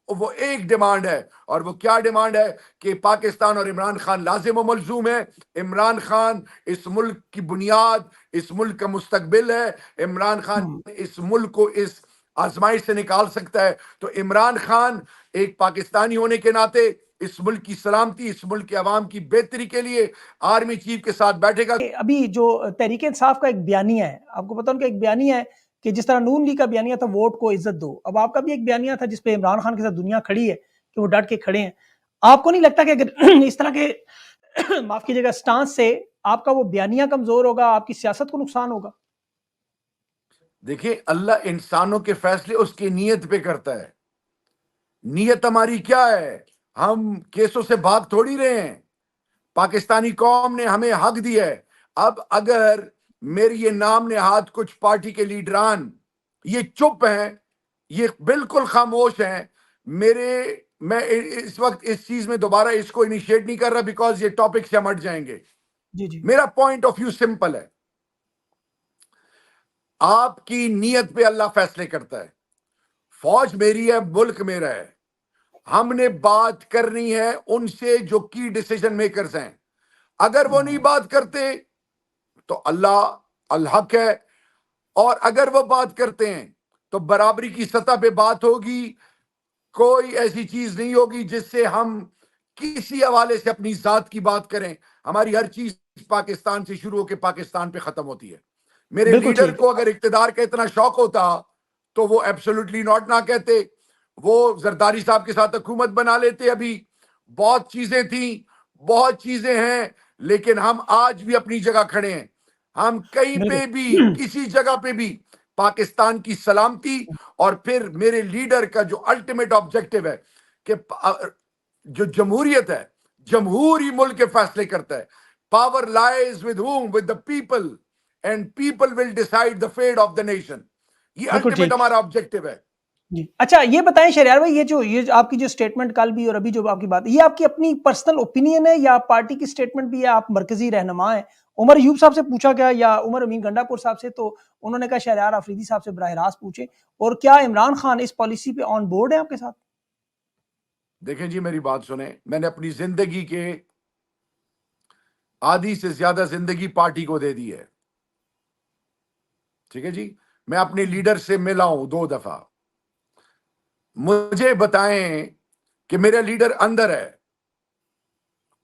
S1: وہ ایک ڈیمانڈ ہے، اور وہ کیا ڈیمانڈ ہے؟ کہ پاکستان اور عمران خان لازم و ملزوم ہے۔ عمران خان اس ملک کی بنیاد، اس ملک کا مستقبل ہے۔ عمران خان اس ملک کو اس آزمائش سے نکال سکتا ہے۔ تو عمران خان ایک پاکستانی ہونے کے ناطے اس ملک کی سلامتی، اس ملک کے عوام کی بہتری کے لیے آرمی چیف کے ساتھ بیٹھے گا۔
S2: ابھی جو تحریک انصاف کا ایک بیانیہ ہے، آپ کو پتہ ان کا ایک بیانیہ ہے کہ جس طرح نون لیگ کا بیانیہ تھا ووٹ کو عزت دو، اب آپ کا بھی ایک بیانیہ تھا جس پہ عمران خان کے ساتھ دنیا کھڑی ہے کہ وہ ڈٹ کے کھڑے ہیں۔ آپ کو نہیں لگتا کہ اگر اس طرح کے معاف کیجیے گا سٹانس سے آپ کا وہ بیانیہ کمزور ہوگا، آپ کی سیاست کو نقصان ہوگا؟
S1: دیکھیں، اللہ انسانوں کے فیصلے اس کی نیت پہ کرتا ہے۔ نیت ہماری کیا ہے؟ ہم کیسوں سے بھاگ تھوڑی رہے ہیں۔ پاکستانی قوم نے ہمیں حق دیا ہے۔ اب اگر میری یہ نام نہاد کچھ پارٹی کے لیڈران یہ چپ ہیں، یہ بالکل خاموش ہیں، میں اس وقت اس چیز میں دوبارہ اس کو انیشیٹ نہیں کر رہا بیکاز یہ ٹاپک سے ہم ہٹ جائیں گے۔
S2: جی جی
S1: میرا پوائنٹ آف ویو سمپل ہے، آپ کی نیت پہ اللہ فیصلے کرتا ہے۔ فوج میری ہے، ملک میرا ہے، ہم نے بات کرنی ہے ان سے جو کی ڈیسیژن میکرز ہیں۔ اگر وہ نہیں بات کرتے تو اللہ الحق ہے، اور اگر وہ بات کرتے ہیں تو برابری کی سطح پہ بات ہوگی۔ کوئی ایسی چیز نہیں ہوگی جس سے ہم کسی حوالے سے اپنی ذات کی بات کریں۔ ہماری ہر چیز پاکستان سے شروع ہو کے پاکستان پہ ختم ہوتی ہے۔ میرے
S2: بالکل
S1: لیڈر
S2: ٹھیک ہے۔
S1: کو اگر اقتدار کا اتنا شوق ہوتا تو وہ ایبسولوٹلی ناٹ نہ کہتے، وہ زرداری صاحب کے ساتھ حکومت بنا لیتے۔ ابھی بہت چیزیں تھیں، بہت چیزیں ہیں، لیکن ہم آج بھی اپنی جگہ کھڑے ہیں۔ ہم کہیں پہ بھی،
S2: بالکل
S1: کسی جگہ پہ بھی پاکستان کی سلامتی، اور پھر میرے لیڈر کا جو الٹیمیٹ آبجیکٹو ہے کہ جو جمہوریت ہے، جمہوری ملک کے فیصلے کرتا ہے۔ Power lies with whom؟ with the people، and people will decide the fate of the nation۔ یہ
S2: بالکل
S1: الٹیمیٹ
S2: ٹھیک
S1: ہمارا آبجیکٹو ہے۔
S2: جی۔ اچھا یہ بتائیں شہریار بھائی، یہ آپ کی جو سٹیٹمنٹ کل بھی اور ابھی جو آپ کی بات، یہ آپ کی اپنی پرسنل اوپینین ہے یا پارٹی کی سٹیٹمنٹ بھی ہے؟ آپ مرکزی رہنما ہیں۔ عمر ایوب صاحب سے پوچھا گیا یا عمر امین گنڈا پور صاحب سے، تو انہوں نے کہا شہریار آفریدی صاحب سے براہ راست پوچھیں۔ اور کیا عمران خان اس پالیسی پہ آن بورڈ ہے آپ کے ساتھ؟
S1: دیکھیں جی، میری بات سنیں، میں نے اپنی زندگی کے آدھی سے زیادہ زندگی پارٹی کو دے دی ہے، ٹھیک ہے جی۔ میں اپنے لیڈر سے ملا ہوں 2 دفعہ۔ مجھے بتائیں کہ میرا لیڈر اندر ہے،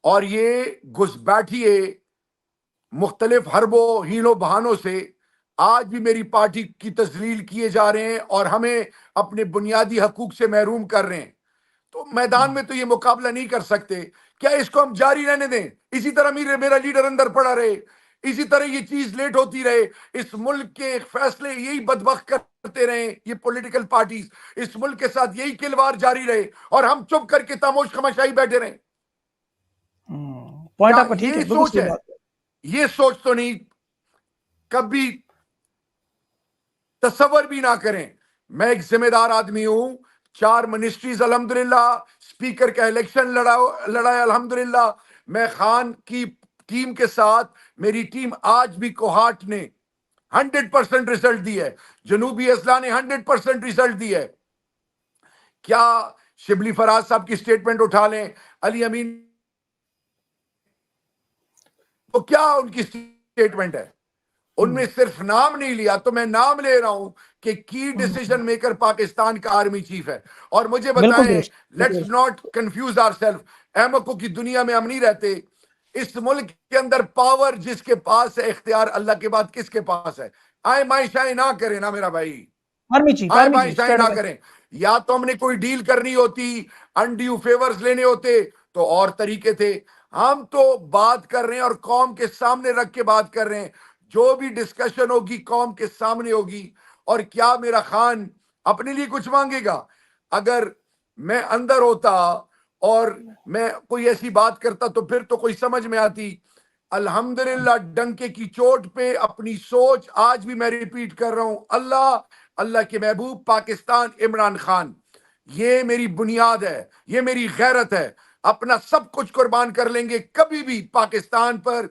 S1: اور یہ گھسبیٹھیے مختلف حربوں ہیلوں بہانوں سے آج بھی میری پارٹی کی تذلیل کیے جا رہے ہیں، اور ہمیں اپنے بنیادی حقوق سے محروم کر رہے ہیں۔ تو میدان میں تو یہ مقابلہ نہیں کر سکتے۔ کیا اس کو ہم جاری رہنے دیں؟ اسی طرح میرا لیڈر اندر پڑا رہے، اسی طرح یہ چیز لیٹ ہوتی رہے، اس ملک کے فیصلے یہی بدبخت کرتے رہیں یہ پولیٹیکل پارٹیز، اس ملک کے ساتھ یہی کھلواڑ جاری رہے، اور ہم چپ کر کے خاموش خموشائی بیٹھے رہیں؟
S2: پوائنٹ
S1: کیا
S2: آپ کا ٹھیک ہے،
S1: یہ
S2: بالکل
S1: سوچ
S2: صحیح
S1: ہے؟
S2: بات ہے۔
S1: یہ سوچ تو نہیں، کبھی تصور بھی نہ کریں۔ میں ایک ذمہ دار آدمی ہوں، 4 منسٹریز الحمدللہ، سپیکر کا الیکشن لڑایا الحمدللہ۔ میں خان کی ٹیم کے ساتھ، میری ٹیم آج بھی کوہاٹ نے 100% ریزلٹ دی ہے، جنوبی اضلاع نے 100% ریزلٹ دی ہے۔ کیا شبلی فراز صاحب کی سٹیٹمنٹ اٹھا لیں، علی امین، تو کیا ان کی سٹیٹمنٹ ہے؟ ان میں صرف نام نہیں لیا، تو میں نام لے رہا ہوں کہ کی ڈیسیژن میکر پاکستان کا آرمی چیف ہے۔ اور مجھے
S2: بالکل
S1: بتائیں،
S2: درست، بالکل
S1: لیٹس
S2: درست۔
S1: Not confuse our self. احمقوں کی دنیا میں ہم نہیں رہتے۔ اس ملک کے اندر پاور جس کے پاس ہے، اختیار اللہ کے بعد کس کے پاس ہے؟ آئے مائیں شائیں نہ کریں نا میرا بھائی،
S2: آرمی چیف،
S1: آئے
S2: آرمی
S1: مائیں
S2: چیف
S1: شائیں
S2: اسٹریٹ
S1: نہ
S2: اوے۔
S1: کریں۔ یا تو ہم نے کوئی ڈیل کرنی ہوتی، انڈیو فیورز لینے ہوتے تو اور طریقے تھے۔ ہم تو بات کر رہے ہیں، اور قوم کے سامنے رکھ کے بات کر رہے ہیں۔ جو بھی ڈسکشن ہوگی قوم کے سامنے ہوگی، اور کیا میرا خان اپنے لیے کچھ مانگے گا؟ اگر میں اندر ہوتا اور میں کوئی ایسی بات کرتا تو پھر تو کوئی سمجھ میں آتی. الحمدللہ ڈنکے کی چوٹ پہ اپنی سوچ آج بھی میں ریپیٹ کر رہا ہوں, اللہ کے محبوب پاکستان عمران خان, یہ میری بنیاد ہے, یہ میری غیرت ہے. اپنا سب کچھ قربان کر لیں گے, کبھی بھی پاکستان پر,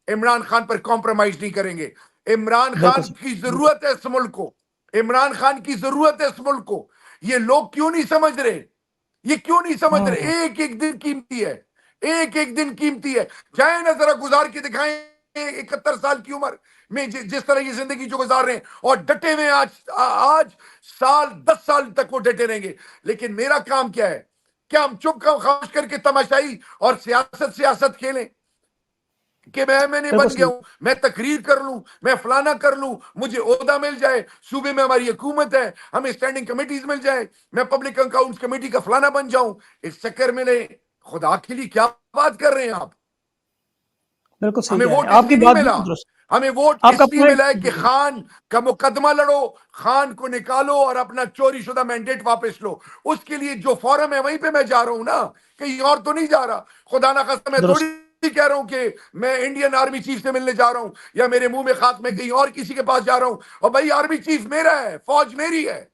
S1: عمران خان پر کمپرومائز نہیں کریں گے. عمران
S2: بالکل
S1: خان کی ضرورت ہے اس ملک کو, عمران خان کی ضرورت ہے اس ملک کو. یہ لوگ کیوں نہیں سمجھ رہے, یہ کیوں نہیں سمجھ رہے؟ ایک ایک دن قیمتی ہے, ایک ایک دن قیمتی ہے. جائیں نا ذرا گزار کے دکھائیں 71 سال کی عمر میں جس طرح یہ زندگی جو گزار رہے ہیں, اور ڈٹے ہوئے آج سال 10 سال تک وہ ڈٹے رہیں گے. لیکن میرا کام کیا ہے؟ کیا ہم چپ خاموش کر کے تماشائی اور سیاست کھیلیں کہ میں نے بن گیا ہوں, میں تقریر کر لوں, میں فلانا کر لوں, مجھے عہدہ مل جائے, صوبے میں ہماری حکومت ہے, ہمیں اسٹینڈنگ کمیٹیز مل جائے, میں پبلک اکاؤنٹس کمیٹی کا فلانا بن جاؤں, اس چکر میں نہیں. خدا کے لیے کیا بات کر رہے ہیں آپ؟
S2: بالکل صحیح
S1: ہمیں
S2: کہہ رہے
S1: ووٹ
S2: ہیں,
S1: اس
S2: آپ کی
S1: لیے نہیں
S2: بات
S1: ملا,
S2: بالکل درست.
S1: ہمیں ووٹ
S2: آپ کا
S1: اس لیے
S2: پوائنٹ
S1: ملا ہے کہ خان کا مقدمہ لڑو, خان کو نکالو اور اپنا چوری شدہ مینڈیٹ واپس لو. اس کے لیے جو فورم ہے وہیں پہ میں جا رہا ہوں نا, کہیں اور تو نہیں جا رہا. خدا نہ خواستہ میں
S2: درست.
S1: تھوڑی کہہ رہا ہوں کہ میں انڈین آرمی چیف سے ملنے جا رہا ہوں یا میرے منہ میں خاک میں کہیں اور کسی کے پاس جا رہا ہوں. اور بھائی آرمی چیف میرا ہے, فوج میری ہے,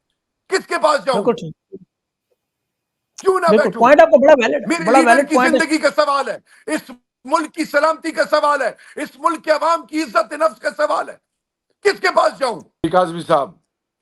S1: کس کے پاس جاؤں؟
S2: بالکل ٹھیک,
S1: کیوں نہ
S2: بالکل
S1: بیٹھوں؟
S2: پوائنٹ آپ کا بڑا ویلڈ,
S1: میرے
S2: بڑا
S1: لیڈر
S2: ویلڈ
S1: کی
S2: پوائنٹ ہے.
S1: زندگی کا سوال ہے, اس ملک کی سلامتی کا سوال ہے, اس ملک کے عوام کی عزت نفس کا سوال ہے. کس کے پاس جاؤں؟ کاظمی صاحب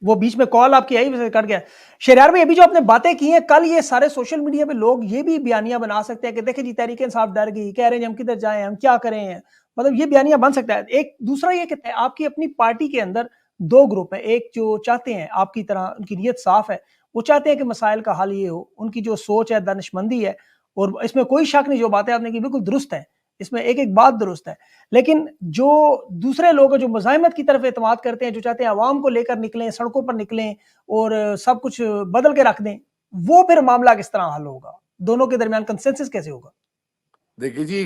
S2: وہ بیچ میں کال آپ کی آئی ویسے کٹ گیا. شہریار بھائی ابھی جو آپ نے باتیں کی ہیں, کل یہ سارے سوشل میڈیا پہ لوگ یہ بھی بیانیاں بنا سکتے ہیں کہ دیکھیں جی تحریک انصاف ڈر گئی, کہہ رہے ہیں ہم کدھر جائیں, ہم کیا کریں ہیں, مطلب یہ بیانیاں بن سکتا ہے. ایک دوسرا یہ کہ آپ کی اپنی پارٹی کے اندر دو گروپ ہیں, ایک جو چاہتے ہیں آپ کی طرح, ان کی نیت صاف ہے, وہ چاہتے ہیں کہ مسائل کا حل یہ ہو, ان کی جو سوچ ہے دانشمندی ہے, اور اس میں کوئی شک نہیں, جو باتیں آپ نے کی بالکل درست ہیں, اس میں ایک ایک بات درست ہے. لیکن جو دوسرے لوگ جو مزاحمت کی طرف اعتماد کرتے ہیں, جو چاہتے ہیں عوام کو لے کر نکلیں, سڑکوں پر نکلیں اور سب کچھ بدل کے رکھ دیں, وہ پھر معاملہ کس طرح حل ہوگا؟ دونوں کے درمیان کنسنسس کیسے ہوگا؟
S1: دیکھیے جی,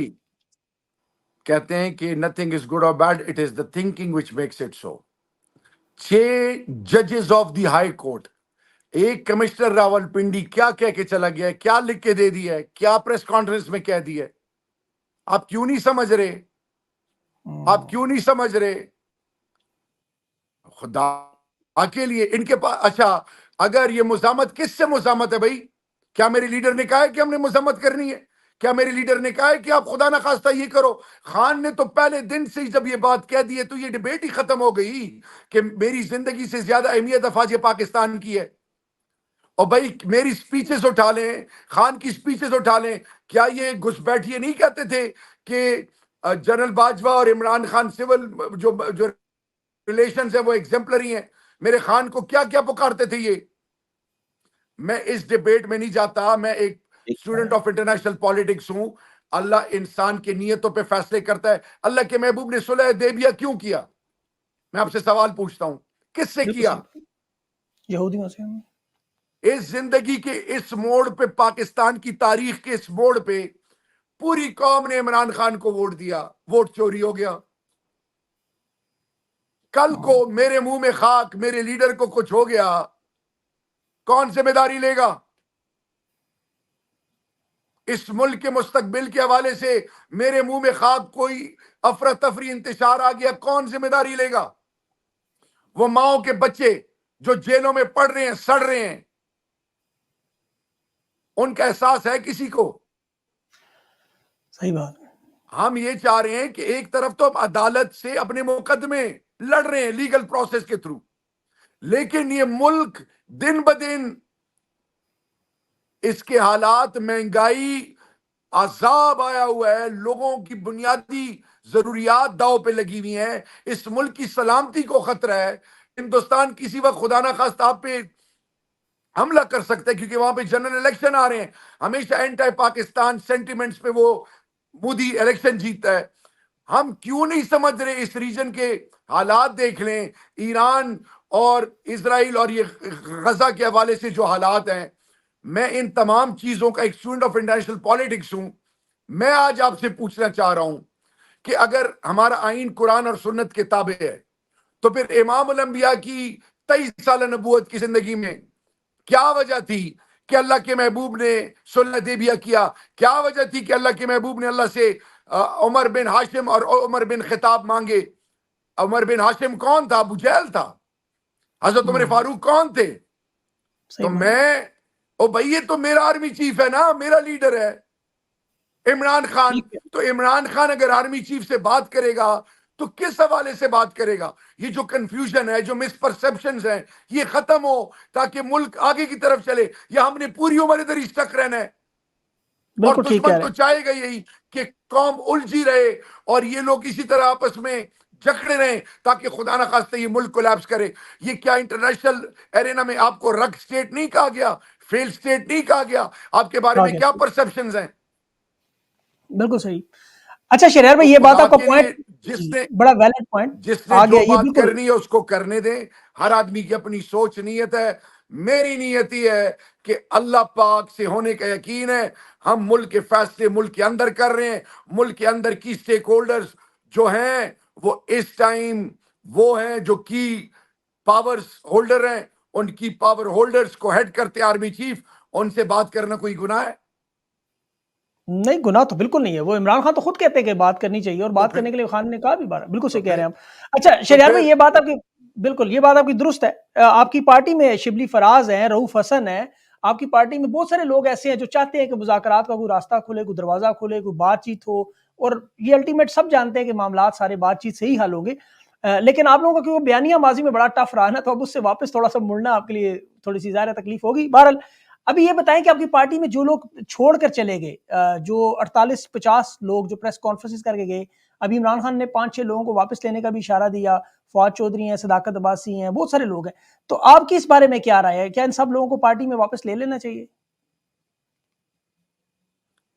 S1: کہتے ہیں کہ nothing is good or bad, it is the thinking which makes it so. 6 ججز آف دی ہائی کورٹ, ایک کمشنر راول پنڈی کیا کہہ کے چلا گیا ہے, کیا لکھ کے دے دیا ہے, کیا پریس کانفرنس میں کہہ دیا ہے. آپ کیوں نہیں سمجھ رہے؟ آپ کیوں نہیں سمجھ رہے؟ خدا کے لیے ان کے پاس, اچھا اگر یہ مزاحمت, کس سے مزاحمت ہے بھائی؟ کیا میرے لیڈر نے کہا ہے کہ ہم نے مزاحمت کرنی ہے؟ کیا میرے لیڈر نے کہا ہے کہ آپ خدا نہ خواستہ یہ کرو؟ خان نے تو پہلے دن سے جب یہ بات کہہ دی ہے تو یہ ڈیبیٹ ہی ختم ہو گئی کہ میری زندگی سے زیادہ اہمیت افواج پاکستان کی ہے. اور بھائی میری سپیچز اٹھا لیں, خان کی سپیچز اٹھا لیں, کیا یہ گھس بیٹھیے نہیں کہتے تھے کہ جنرل باجوہ اور عمران خان سول جو ریلیشنز ہیں وہ ایگزمپلری ہیں؟ میرے خان کو کیا کیا پکارتے تھے یہ. میں اس ڈیبیٹ میں نہیں جاتا, میں ایک اسٹوڈنٹ آف انٹرنیشنل پالیٹکس ہوں. اللہ انسان کی نیتوں پہ فیصلے کرتا ہے. اللہ کے محبوب نے صلح حدیبیہ کیوں کیا؟ میں آپ سے سوال پوچھتا ہوں, کس سے کیا؟
S2: یہودیوں سے.
S1: اس زندگی کے اس موڑ پہ, پاکستان کی تاریخ کے اس موڑ پہ پوری قوم نے عمران خان کو ووٹ دیا, ووٹ چوری ہو گیا. کل کو میرے منہ میں خاک, میرے لیڈر کو کچھ ہو گیا, کون ذمہ داری لے گا؟ اس ملک کے مستقبل کے حوالے سے میرے منہ میں خاک, کوئی افراتفری انتشار آ گیا, کون ذمہ داری لے گا؟ وہ ماؤں کے بچے جو جیلوں میں پڑھ رہے ہیں, سڑ رہے ہیں, ان کا احساس ہے کسی کو؟
S2: صحیح بات.
S1: ہم یہ چاہ رہے ہیں کہ ایک طرف تو ہم عدالت سے اپنے مقدمے لڑ رہے ہیں لیگل پروسیس کے تھرو, لیکن یہ ملک دن بدن اس کے حالات, مہنگائی, عذاب آیا ہوا ہے, لوگوں کی بنیادی ضروریات داؤ پہ لگی ہوئی ہیں, اس ملک کی سلامتی کو خطرہ ہے. ہندوستان کسی وقت خدا نہ خواستہ آپ پہ حملہ کر سکتا ہے کیونکہ وہاں پہ جنرل الیکشن آ رہے ہیں. ہمیشہ اینٹی پاکستان سینٹیمنٹس پہ وہ مودی الیکشن جیتتا ہے. ہم کیوں نہیں سمجھ رہے اس ریجن کے حالات؟ دیکھ لیں ایران اور اسرائیل اور یہ غزہ کے حوالے سے جو حالات ہیں. میں ان تمام چیزوں کا ایک اسٹوڈنٹ آف انٹرنیشنل پالیٹکس ہوں. میں آج آپ سے پوچھنا چاہ رہا ہوں کہ اگر ہمارا آئین قرآن اور سنت کے تابع ہے تو پھر امام الانبیاء کی 23 سال نبوت کی زندگی میں کیا وجہ تھی کہ اللہ کے محبوب نے صلح حدیبیہ کیا؟ کیا وجہ تھی کہ اللہ کے محبوب نے اللہ سے عمر بن ہاشم اور عمر بن خطاب مانگے؟ عمر بن ہاشم کون تھا؟ ابو جہل تھا۔ حضرت عمر فاروق کون تھے؟ تو میں او بھائی یہ تو میرا آرمی چیف ہے نا، میرا لیڈر ہے عمران خان۔ تو عمران خان اگر آرمی چیف سے بات کرے گا تو کس حوالے سے بات کرے گا؟ یہ جو کنفیوژن ہے، جو مس پرسپشنز ہیں، یہ ختم ہو تاکہ ملک آگے کی طرف چلے، یا ہم نے پوری عمر ادھر ہی اسٹک رہنا ہے؟ اور دشمن تو چاہے گا یہی کہ قوم الجھی رہے اور یہ لوگ اسی طرح آپس میں جکڑے رہیں تاکہ خدا نہ خواستہ یہ ملک کولیپس کرے۔ یہ کیا انٹرنیشنل ایرینا میں آپ کو رگ سٹیٹ نہیں کہا گیا؟ فیل سٹیٹ نہیں کہا گیا؟ آپ کے بارے میں کیا پرسپشنز ہیں؟
S2: بالکل صحیح۔ اچھا شہریار بھائی، یہ بات آپ کا پوائنٹ بڑا ویلڈ پوائنٹ،
S1: جس نے جو بات کرنی ہے اس کو کرنے دیں۔ ہر آدمی کی اپنی سوچ نیت ہے، میری نیت ہی ہے کہ اللہ پاک سے ہونے کا یقین ہے۔ ہم ملک کے فیصلے ملک کے اندر کر رہے ہیں۔ ملک کے اندر کی سٹیک ہولڈرز جو ہیں وہ اس ٹائم وہ ہیں جو کی پاورز ہولڈر ہیں، ان کی پاور ہولڈرز کو ہیڈ کرتے آرمی چیف، ان سے بات کرنا کوئی گناہ ہے؟
S2: نہیں، گناہ تو بالکل نہیں ہے۔ وہ عمران خان تو خود کہتے ہیں کہ بات کرنی چاہیے، اور بات کرنے کے لیے خان نے کہا بھی بارہ، بالکل صحیح کہہ رہے ہیں آپ۔ اچھا شہریار بھائی، یہ بات آپ کی بالکل، یہ بات آپ کی درست ہے۔ آپ کی پارٹی میں شبلی فراز ہیں، رؤوف حسن ہیں، آپ کی پارٹی میں بہت سارے لوگ ایسے ہیں جو چاہتے ہیں کہ مذاکرات کا کوئی راستہ کھلے، کوئی دروازہ کھلے، کوئی بات چیت ہو، اور یہ الٹیمیٹ سب جانتے ہیں کہ معاملات سارے بات چیت سے ہی حل ہوں گے۔ لیکن آپ لوگوں کا کیونکہ بیانیہ ماضی میں بڑا ٹف رہا ہے نا، تو اب اس سے واپس تھوڑا سا مڑنا آپ کے لیے تھوڑی سی ظاہر تکلیف ہوگی۔ بہرحال ابھی یہ بتائیں کہ آپ کی پارٹی میں جو لوگ چھوڑ کر چلے گئے، جو 48-50 لوگ جو پریس کانفرنسز کر کے گئے، ابھی عمران خان نے 5-6 لوگوں کو واپس لینے کا بھی اشارہ دیا، فواد چودھری ہیں، صداقت عباسی ہیں، بہت سارے لوگ ہیں۔ تو آپ کی اس بارے میں کیا رائے ہے؟ کیا ان سب لوگوں کو پارٹی میں واپس لے لینا چاہیے؟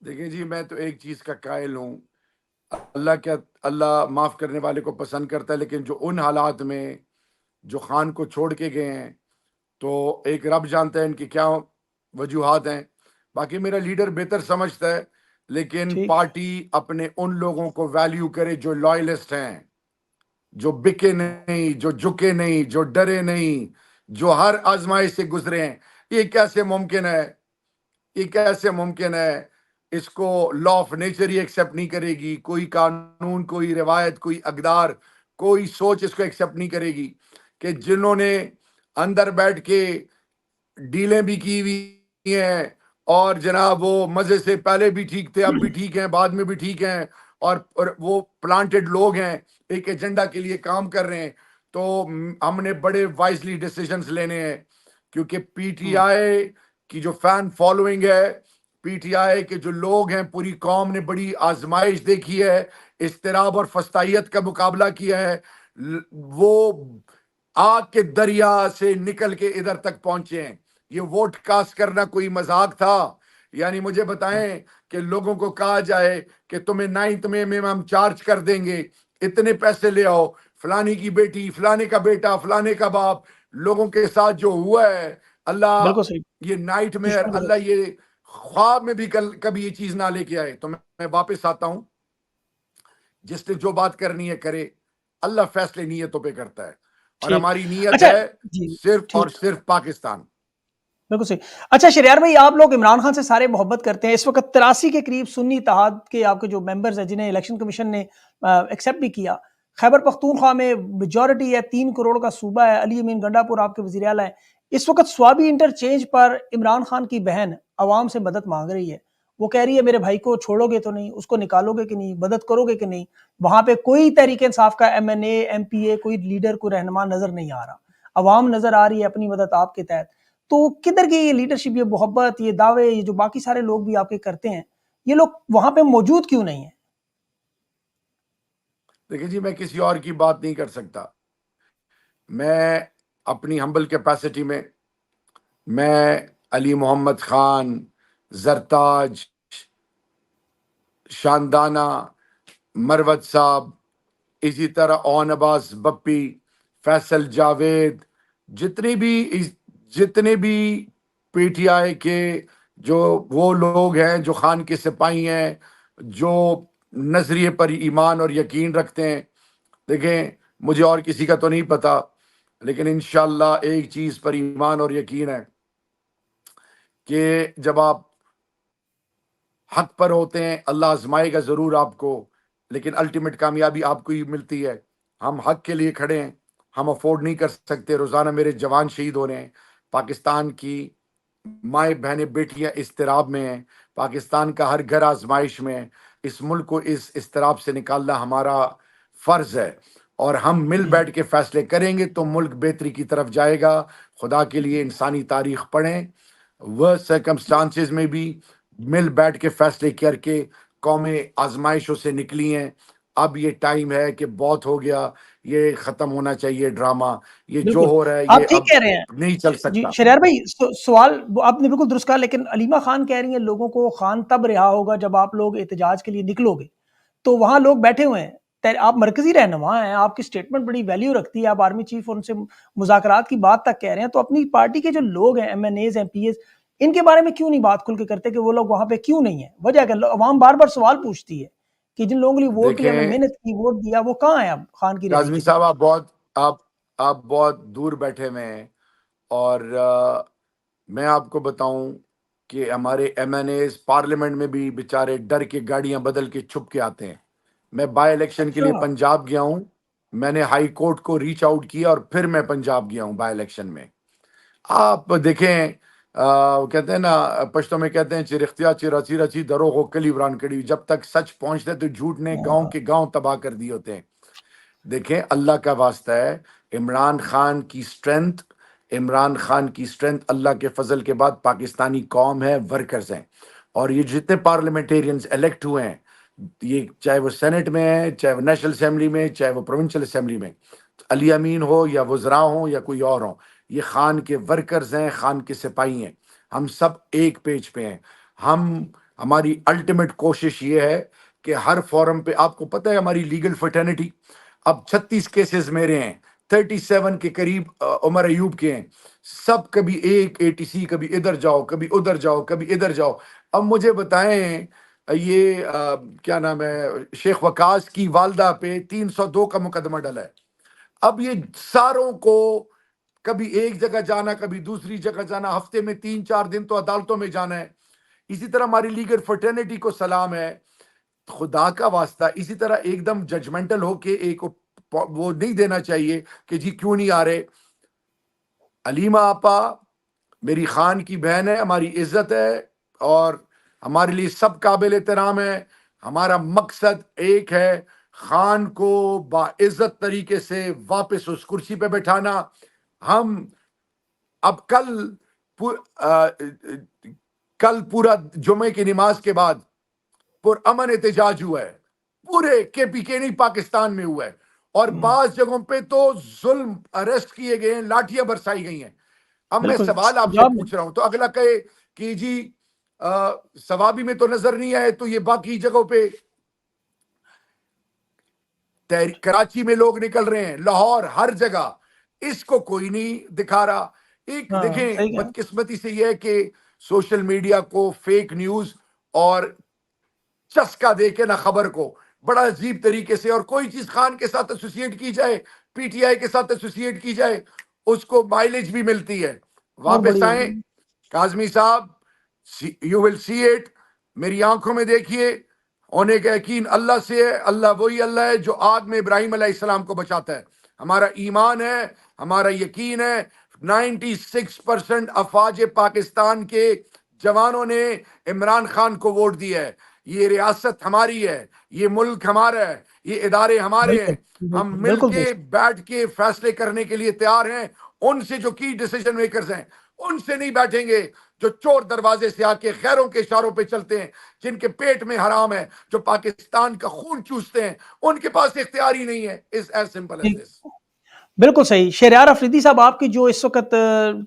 S1: دیکھیں جی، میں تو ایک چیز کا قائل ہوں، اللہ معاف کرنے والے کو پسند کرتا ہے، لیکن جو ان حالات میں جو خان کو چھوڑ کے گئے ہیں تو ایک رب جانتا ہے ان کی کیا وجوہات ہیں۔ باقی میرا لیڈر بہتر سمجھتا ہے، لیکن پارٹی اپنے ان لوگوں کو ویلیو کرے جو لائلسٹ ہیں، جو بکے نہیں، جو جھکے نہیں، جو ڈرے نہیں، جو ہر آزمائش سے گزرے ہیں۔ یہ کیسے ممکن ہے؟ یہ کیسے ممکن ہے؟ اس کو law of nature he accept نہیں کرے گی، کوئی قانون، کوئی روایت، کوئی اقدار، کوئی سوچ اس کو ایکسیپٹ نہیں کرے گی کہ جنہوں نے اندر بیٹھ کے ڈیلیں بھی کی ہوئی ہیں، اور جناب وہ مزے سے پہلے بھی ٹھیک تھے، اب بھی ٹھیک ہیں، بعد میں بھی ٹھیک ہیں، اور وہ پلانٹڈ لوگ ہیں، ایک ایجنڈا کے لیے کام کر رہے ہیں۔ تو ہم نے بڑے وائزلی ڈیسیجنز لینے ہیں، کیونکہ پی ٹی آئی کی جو فین فالوئنگ ہے، پی ٹی آئی کے جو لوگ ہیں، پوری قوم نے بڑی آزمائش دیکھی ہے، اضطراب اور فسطائیت کا مقابلہ کیا ہے، وہ آگ کے دریا سے نکل کے ادھر تک پہنچے ہیں۔ یہ ووٹ کاسٹ کرنا کوئی مذاق تھا؟ یعنی مجھے بتائیں کہ لوگوں کو کہا جائے کہ تمہیں 9 میں ہم چارج کر دیں گے، اتنے پیسے لے آؤ، فلانی کی بیٹی، فلانے کا بیٹا، فلانے کا باپ، لوگوں کے ساتھ جو ہوا ہے، اللہ یہ نائٹ میں، اللہ یہ خواب میں بھی کبھی یہ چیز نہ لے کے آئے۔ تو میں واپس آتا ہوں، جس نے جو بات کرنی ہے کرے، اللہ فیصلے نیتوں پہ کرتا ہے، اور ہماری نیت ہے صرف اور صرف پاکستان۔
S2: بالکل صحیح۔ اچھا شہریار بھائی، آپ لوگ عمران خان سے سارے محبت کرتے ہیں، اس وقت 83 کے قریب سنی اتحاد کے آپ کے جو ممبرز ہیں جنہیں الیکشن کمیشن نے ایکسیپٹ بھی کیا، خیبر پختونخوا میں میجورٹی ہے، 3 کروڑ کا صوبہ ہے، علی امین گنڈا پور آپ کے وزیر اعلیٰ ہیں۔ اس وقت سوابی انٹرچینج پر عمران خان کی بہن عوام سے مدد مانگ رہی ہے، وہ کہہ رہی ہے میرے بھائی کو چھوڑو گے تو نہیں، اس کو نکالو گے کہ نہیں، مدد کرو گے کہ نہیں۔ وہاں پہ کوئی تحریک انصاف کا ایم این اے، ایم پی اے، کوئی لیڈر، کوئی رہنما نظر نہیں آ رہا، عوام نظر آ رہی ہے اپنی مدد آپ کے تحت۔ تو کدھر گئی یہ لیڈرشپ، یہ محبت، یہ دعوے، یہ جو باقی سارے لوگ بھی آپ کے کرتے ہیں، یہ لوگ وہاں پہ موجود کیوں نہیں ہیں؟
S1: دیکھیں جی، میں کسی اور کی بات نہیں کر سکتا۔ میں اپنی ہمبل کیپیسٹی میں علی محمد خان، زرتاج، شاندانہ، مروت صاحب، اسی طرح اون عباس بپی، فیصل جاوید، جتنے بھی پی ٹی آئی کے جو وہ لوگ ہیں جو خان کے سپاہی ہیں، جو نظریے پر ایمان اور یقین رکھتے ہیں۔ دیکھیں، مجھے اور کسی کا تو نہیں پتا، لیکن انشاءاللہ ایک چیز پر ایمان اور یقین ہے کہ جب آپ حق پر ہوتے ہیں اللہ آزمائے گا ضرور آپ کو، لیکن الٹیمیٹ کامیابی آپ کو ہی ملتی ہے۔ ہم حق کے لیے کھڑے ہیں، ہم افورڈ نہیں کر سکتے، روزانہ میرے جوان شہید ہو رہے ہیں، پاکستان کی مائیں بہنیں بیٹیاں اضطراب میں ہیں، پاکستان کا ہر گھر آزمائش میں ہے۔ اس ملک کو اس اضطراب سے نکالنا ہمارا فرض ہے، اور ہم مل بیٹھ کے فیصلے کریں گے تو ملک بہتری کی طرف جائے گا۔ خدا کے لیے انسانی تاریخ پڑھیں، وہ سرکمسٹانسز میں بھی مل بیٹھ کے فیصلے کر کے قومیں آزمائشوں سے نکلی ہیں۔ اب یہ ٹائم ہے کہ بہت ہو گیا، یہ ختم ہونا چاہیے ڈرامہ، یہ جو
S2: بالکل
S1: ہو رہا ہے
S2: آپ
S1: یہ
S2: ٹھیک
S1: اب
S2: کہہ رہے ہیں
S1: نہیں چل
S2: جی
S1: سکتا۔
S2: شریار بھائی، سوال آپ نے بالکل درست کہا، لیکن علیمہ خان کہہ رہی ہیں لوگوں کو خان تب رہا ہوگا جب آپ لوگ احتجاج کے لیے نکلو گے، تو وہاں لوگ بیٹھے ہوئے ہیں، آپ مرکزی رہنما ہیں، آپ کی سٹیٹمنٹ بڑی ویلیو رکھتی ہے، آپ آرمی چیف اور ان سے مذاکرات کی بات تک کہہ رہے ہیں، تو اپنی پارٹی کے جو لوگ ہیں M N As M P As, ان کے بارے میں کیوں نہیں بات کھل کے کرتے کہ وہ لوگ وہاں پہ کیوں نہیں ہیں؟ وجہ کہ عوام بار بار سوال پوچھتی ہے کہ جن لوگوں کے لیے ووٹ کے لیے ہم نے
S1: دیکھیں
S2: محنت کی، ووٹ دیا، وہ کہاں ہیں اب خان کی رہائی
S1: کاظمی
S2: کے لیے؟
S1: صاحب، آپ آپ بہت دور بیٹھے ہوئے ہیں، اور میں آپ کو بتاؤں کہ ہمارے ایم این ایز پارلیمنٹ میں بھی بیچارے ڈر کے گاڑیاں بدل کے چھپ کے آتے ہیں۔ میں بائی الیکشن کے لیے
S2: اچھا،
S1: پنجاب گیا ہوں، میں نے ہائی کورٹ کو ریچ آؤٹ کیا اور پھر میں پنجاب گیا ہوں بائی الیکشن میں۔ آپ دیکھیں، وہ کہتے ہیں نا، پشتوں میں کہتے ہیں چرختیا چراچی رچی درو ہو کلی بران کڑی، جب تک سچ پہنچتا ہے تو جھوٹ نے گاؤں کے گاؤں تباہ کر دیے ہوتے ہیں۔ دیکھیں اللہ کا واسطہ ہے، عمران خان کی سٹرینتھ، عمران خان کی سٹرینتھ اللہ کے فضل کے بعد پاکستانی قوم ہے، ورکرز ہیں، اور یہ جتنے پارلیمنٹیرینز الیکٹ ہوئے ہیں، یہ چاہے وہ سینٹ میں ہے، چاہے وہ نیشنل اسمبلی میں، چاہے وہ پروونشل اسمبلی میں، علی امین ہو یا وزراء ہوں یا کوئی اور ہوں، یہ خان کے ورکرز ہیں، خان کے سپاہی ہیں۔ ہم سب ایک پیج پہ ہیں۔ ہماری الٹیمیٹ کوشش یہ ہے کہ ہر فورم پہ، آپ کو پتہ ہے ہماری لیگل فرٹرنیٹی اب 36 کیسز میرے ہیں، 37 کے قریب عمر ایوب کے ہیں، سب کبھی ایک اے ٹی سی، کبھی ادھر جاؤ کبھی ادھر جاؤ کبھی ادھر جاؤ۔ اب مجھے بتائیں، یہ کیا نام ہے، شیخ وقاص کی والدہ پہ 302 کا مقدمہ ڈلا ہے۔ اب یہ ساروں کو کبھی ایک جگہ جانا، کبھی دوسری جگہ جانا، ہفتے میں 3-4 دن تو عدالتوں میں جانا ہے۔ اسی طرح ہماری لیگل فرٹرنیٹی کو سلام ہے، خدا کا واسطہ اسی طرح ایک دم ججمنٹل ہو کے ایک وہ نہیں دینا چاہیے کہ جی کیوں نہیں آ رہے۔ علیمہ آپا میری خان کی بہن ہے، ہماری عزت ہے، اور ہمارے لیے سب قابل احترام ہے۔ ہمارا مقصد ایک ہے، خان کو باعزت طریقے سے واپس اس کرسی پہ بٹھانا۔ ہم اب کل پورا جمعے کی نماز کے بعد پرامن احتجاج ہوا ہے، پورے کے پی کے نہیں پاکستان میں ہوا ہے، اور بعض جگہوں پہ تو ظلم اریسٹ کیے گئے ہیں، لاٹھیاں برسائی گئی ہیں۔ اب میں
S2: بالکل
S1: سوال آپ سے
S2: جواب
S1: پوچھ رہا ہوں، تو اگلا کہے کہ جی ثوابی میں تو نظر نہیں آئے، تو یہ باقی جگہوں پہ کراچی میں لوگ نکل رہے ہیں، لاہور، ہر جگہ، اس کو کوئی نہیں دکھا رہا۔ ایک
S2: ہاں
S1: دیکھیں
S2: صحیح کہا،
S1: بدقسمتی سے یہ ہے کہ سوشل میڈیا کو فیک نیوز اور چسکا دے کے نہ خبر کو بڑا عجیب طریقے سے، اور کوئی چیز خان کے ساتھ ایسوسیٹ کی جائے، پی ٹی آئی کے ساتھ ایسوسیٹ کی جائے، اس کو مائلیج بھی ملتی ہے۔
S2: اور
S1: واپس
S2: بڑی
S1: آئیں کاظمی صاحب، یو ول سی اٹ، میری آنکھوں میں دیکھیے، ہونے کا یقین اللہ سے ہے۔ اللہ وہی اللہ ہے جو آگ میں ابراہیم علیہ السلام کو بچاتا ہے۔ ہمارا ایمان ہے، ہمارا یقین ہے، 96% افواج پاکستان کے جوانوں نے عمران خان کو ووٹ دیا ہے۔ یہ ریاست ہماری ہے، یہ ملک ہمارا ہے، یہ ادارے ہمارے
S2: بالکل
S1: ہیں۔ ہم
S2: بالکل
S1: مل
S2: بالکل
S1: کے
S2: درست،
S1: بیٹھ کے فیصلے کرنے کے لیے تیار ہیں۔ ان سے جو کی ڈیسیجن میکرز ہیں، ان سے نہیں بیٹھیں گے جو چور دروازے سے آ کے خیروں کے اشاروں پہ چلتے ہیں، جن کے پیٹ میں حرام ہے، جو پاکستان کا خون چوستے ہیں۔ ان کے پاس اختیار ہی نہیں ہے۔ It's as simple as
S2: ٹھیک،
S1: this۔
S2: بالکل صحیح۔ شہریار افریدی صاحب، آپ کی جو اس وقت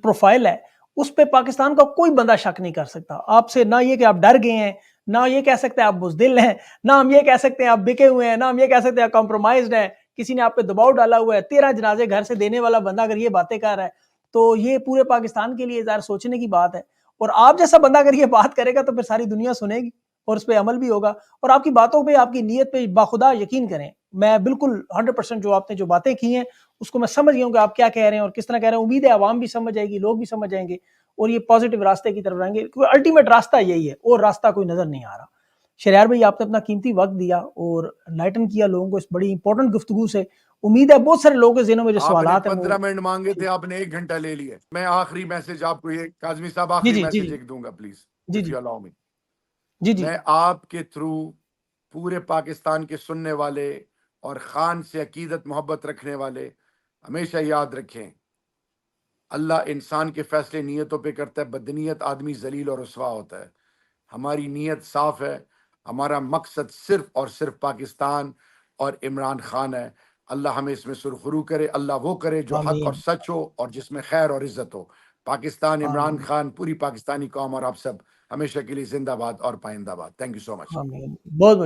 S2: پروفائل ہے اس پہ پاکستان کا کوئی بندہ شک نہیں کر سکتا آپ سے، نہ یہ کہ آپ ڈر گئے ہیں، نہ یہ کہہ سکتے ہیں آپ بزدل ہیں، نہ ہم یہ کہہ سکتے ہیں آپ بکے ہوئے ہیں، نہ ہم یہ کہہ سکتے ہیں آپ کمپرومائزڈ ہیں، کسی نے آپ پہ دباؤ ڈالا ہوا ہے۔ 13 جنازے گھر سے دینے والا بندہ اگر یہ باتیں کر رہا ہے تو یہ پورے پاکستان کے لیے ظاہر سوچنے کی بات ہے، اور آپ جیسا بندہ اگر یہ بات کرے گا تو پھر ساری دنیا سنے گی اور اس پہ عمل بھی ہوگا، اور آپ کی باتوں پہ، آپ کی نیت پہ باخدا یقین کریں، میں بالکل 100% جو آپ نے جو باتیں کی ہیں اس کو میں سمجھ گیا ہوں کہ آپ کیا کہہ رہے ہیں اور کس طرح کہہ رہے ہیں. امید ہے عوام بھی سمجھ جائے گی, لوگ بھی سمجھ جائیں گے اور یہ پازیٹیو راستے کی طرف رہیں گے, کیونکہ الٹیمیٹ راستہ یہی ہے, اور راستہ کوئی نظر نہیں آ رہا. شہریار بھائی آپ نے اپنا قیمتی وقت دیا اور لائٹن کیا لوگوں کو اس بڑی امپورٹنٹ گفتگو سے. امید ہے بہت سارے لوگوں کے ذہنوں میں جو
S1: آپ نے
S2: سوالات ہیں
S1: 15 منٹ مانگے تھے, آپ نے 1 گھنٹہ لے لیا. میں آخری میسج آپ کو, یہ کاظمی صاحب
S2: جی
S1: آخری
S2: جی جی
S1: میسج ایک دوں گا پلیز,
S2: جی
S1: اف
S2: جی
S1: یو الاؤ می.
S2: جی جی
S1: میں آپ کے تھرو پورے پاکستان کے سننے والے اور خان سے عقیدت محبت رکھنے والے ہمیشہ یاد رکھیں, اللہ انسان کے فیصلے نیتوں پہ کرتا ہے, بدنیت آدمی ذلیل اور رسوا ہوتا ہے. ہماری نیت صاف ہے, ہمارا مقصد صرف اور صرف پاکستان اور عمران خان ہے. اللہ ہمیں اس میں سرخرو کرے, اللہ وہ کرے جو حق اور
S2: آمین
S1: سچ ہو اور جس میں خیر اور عزت ہو. پاکستان, عمران
S2: آمین
S1: خان, پوری پاکستانی قوم اور آپ سب ہمیشہ کے لیے زندہ باد اور پائندہ باد. تھینک یو سو مچ.
S2: آمین. بہت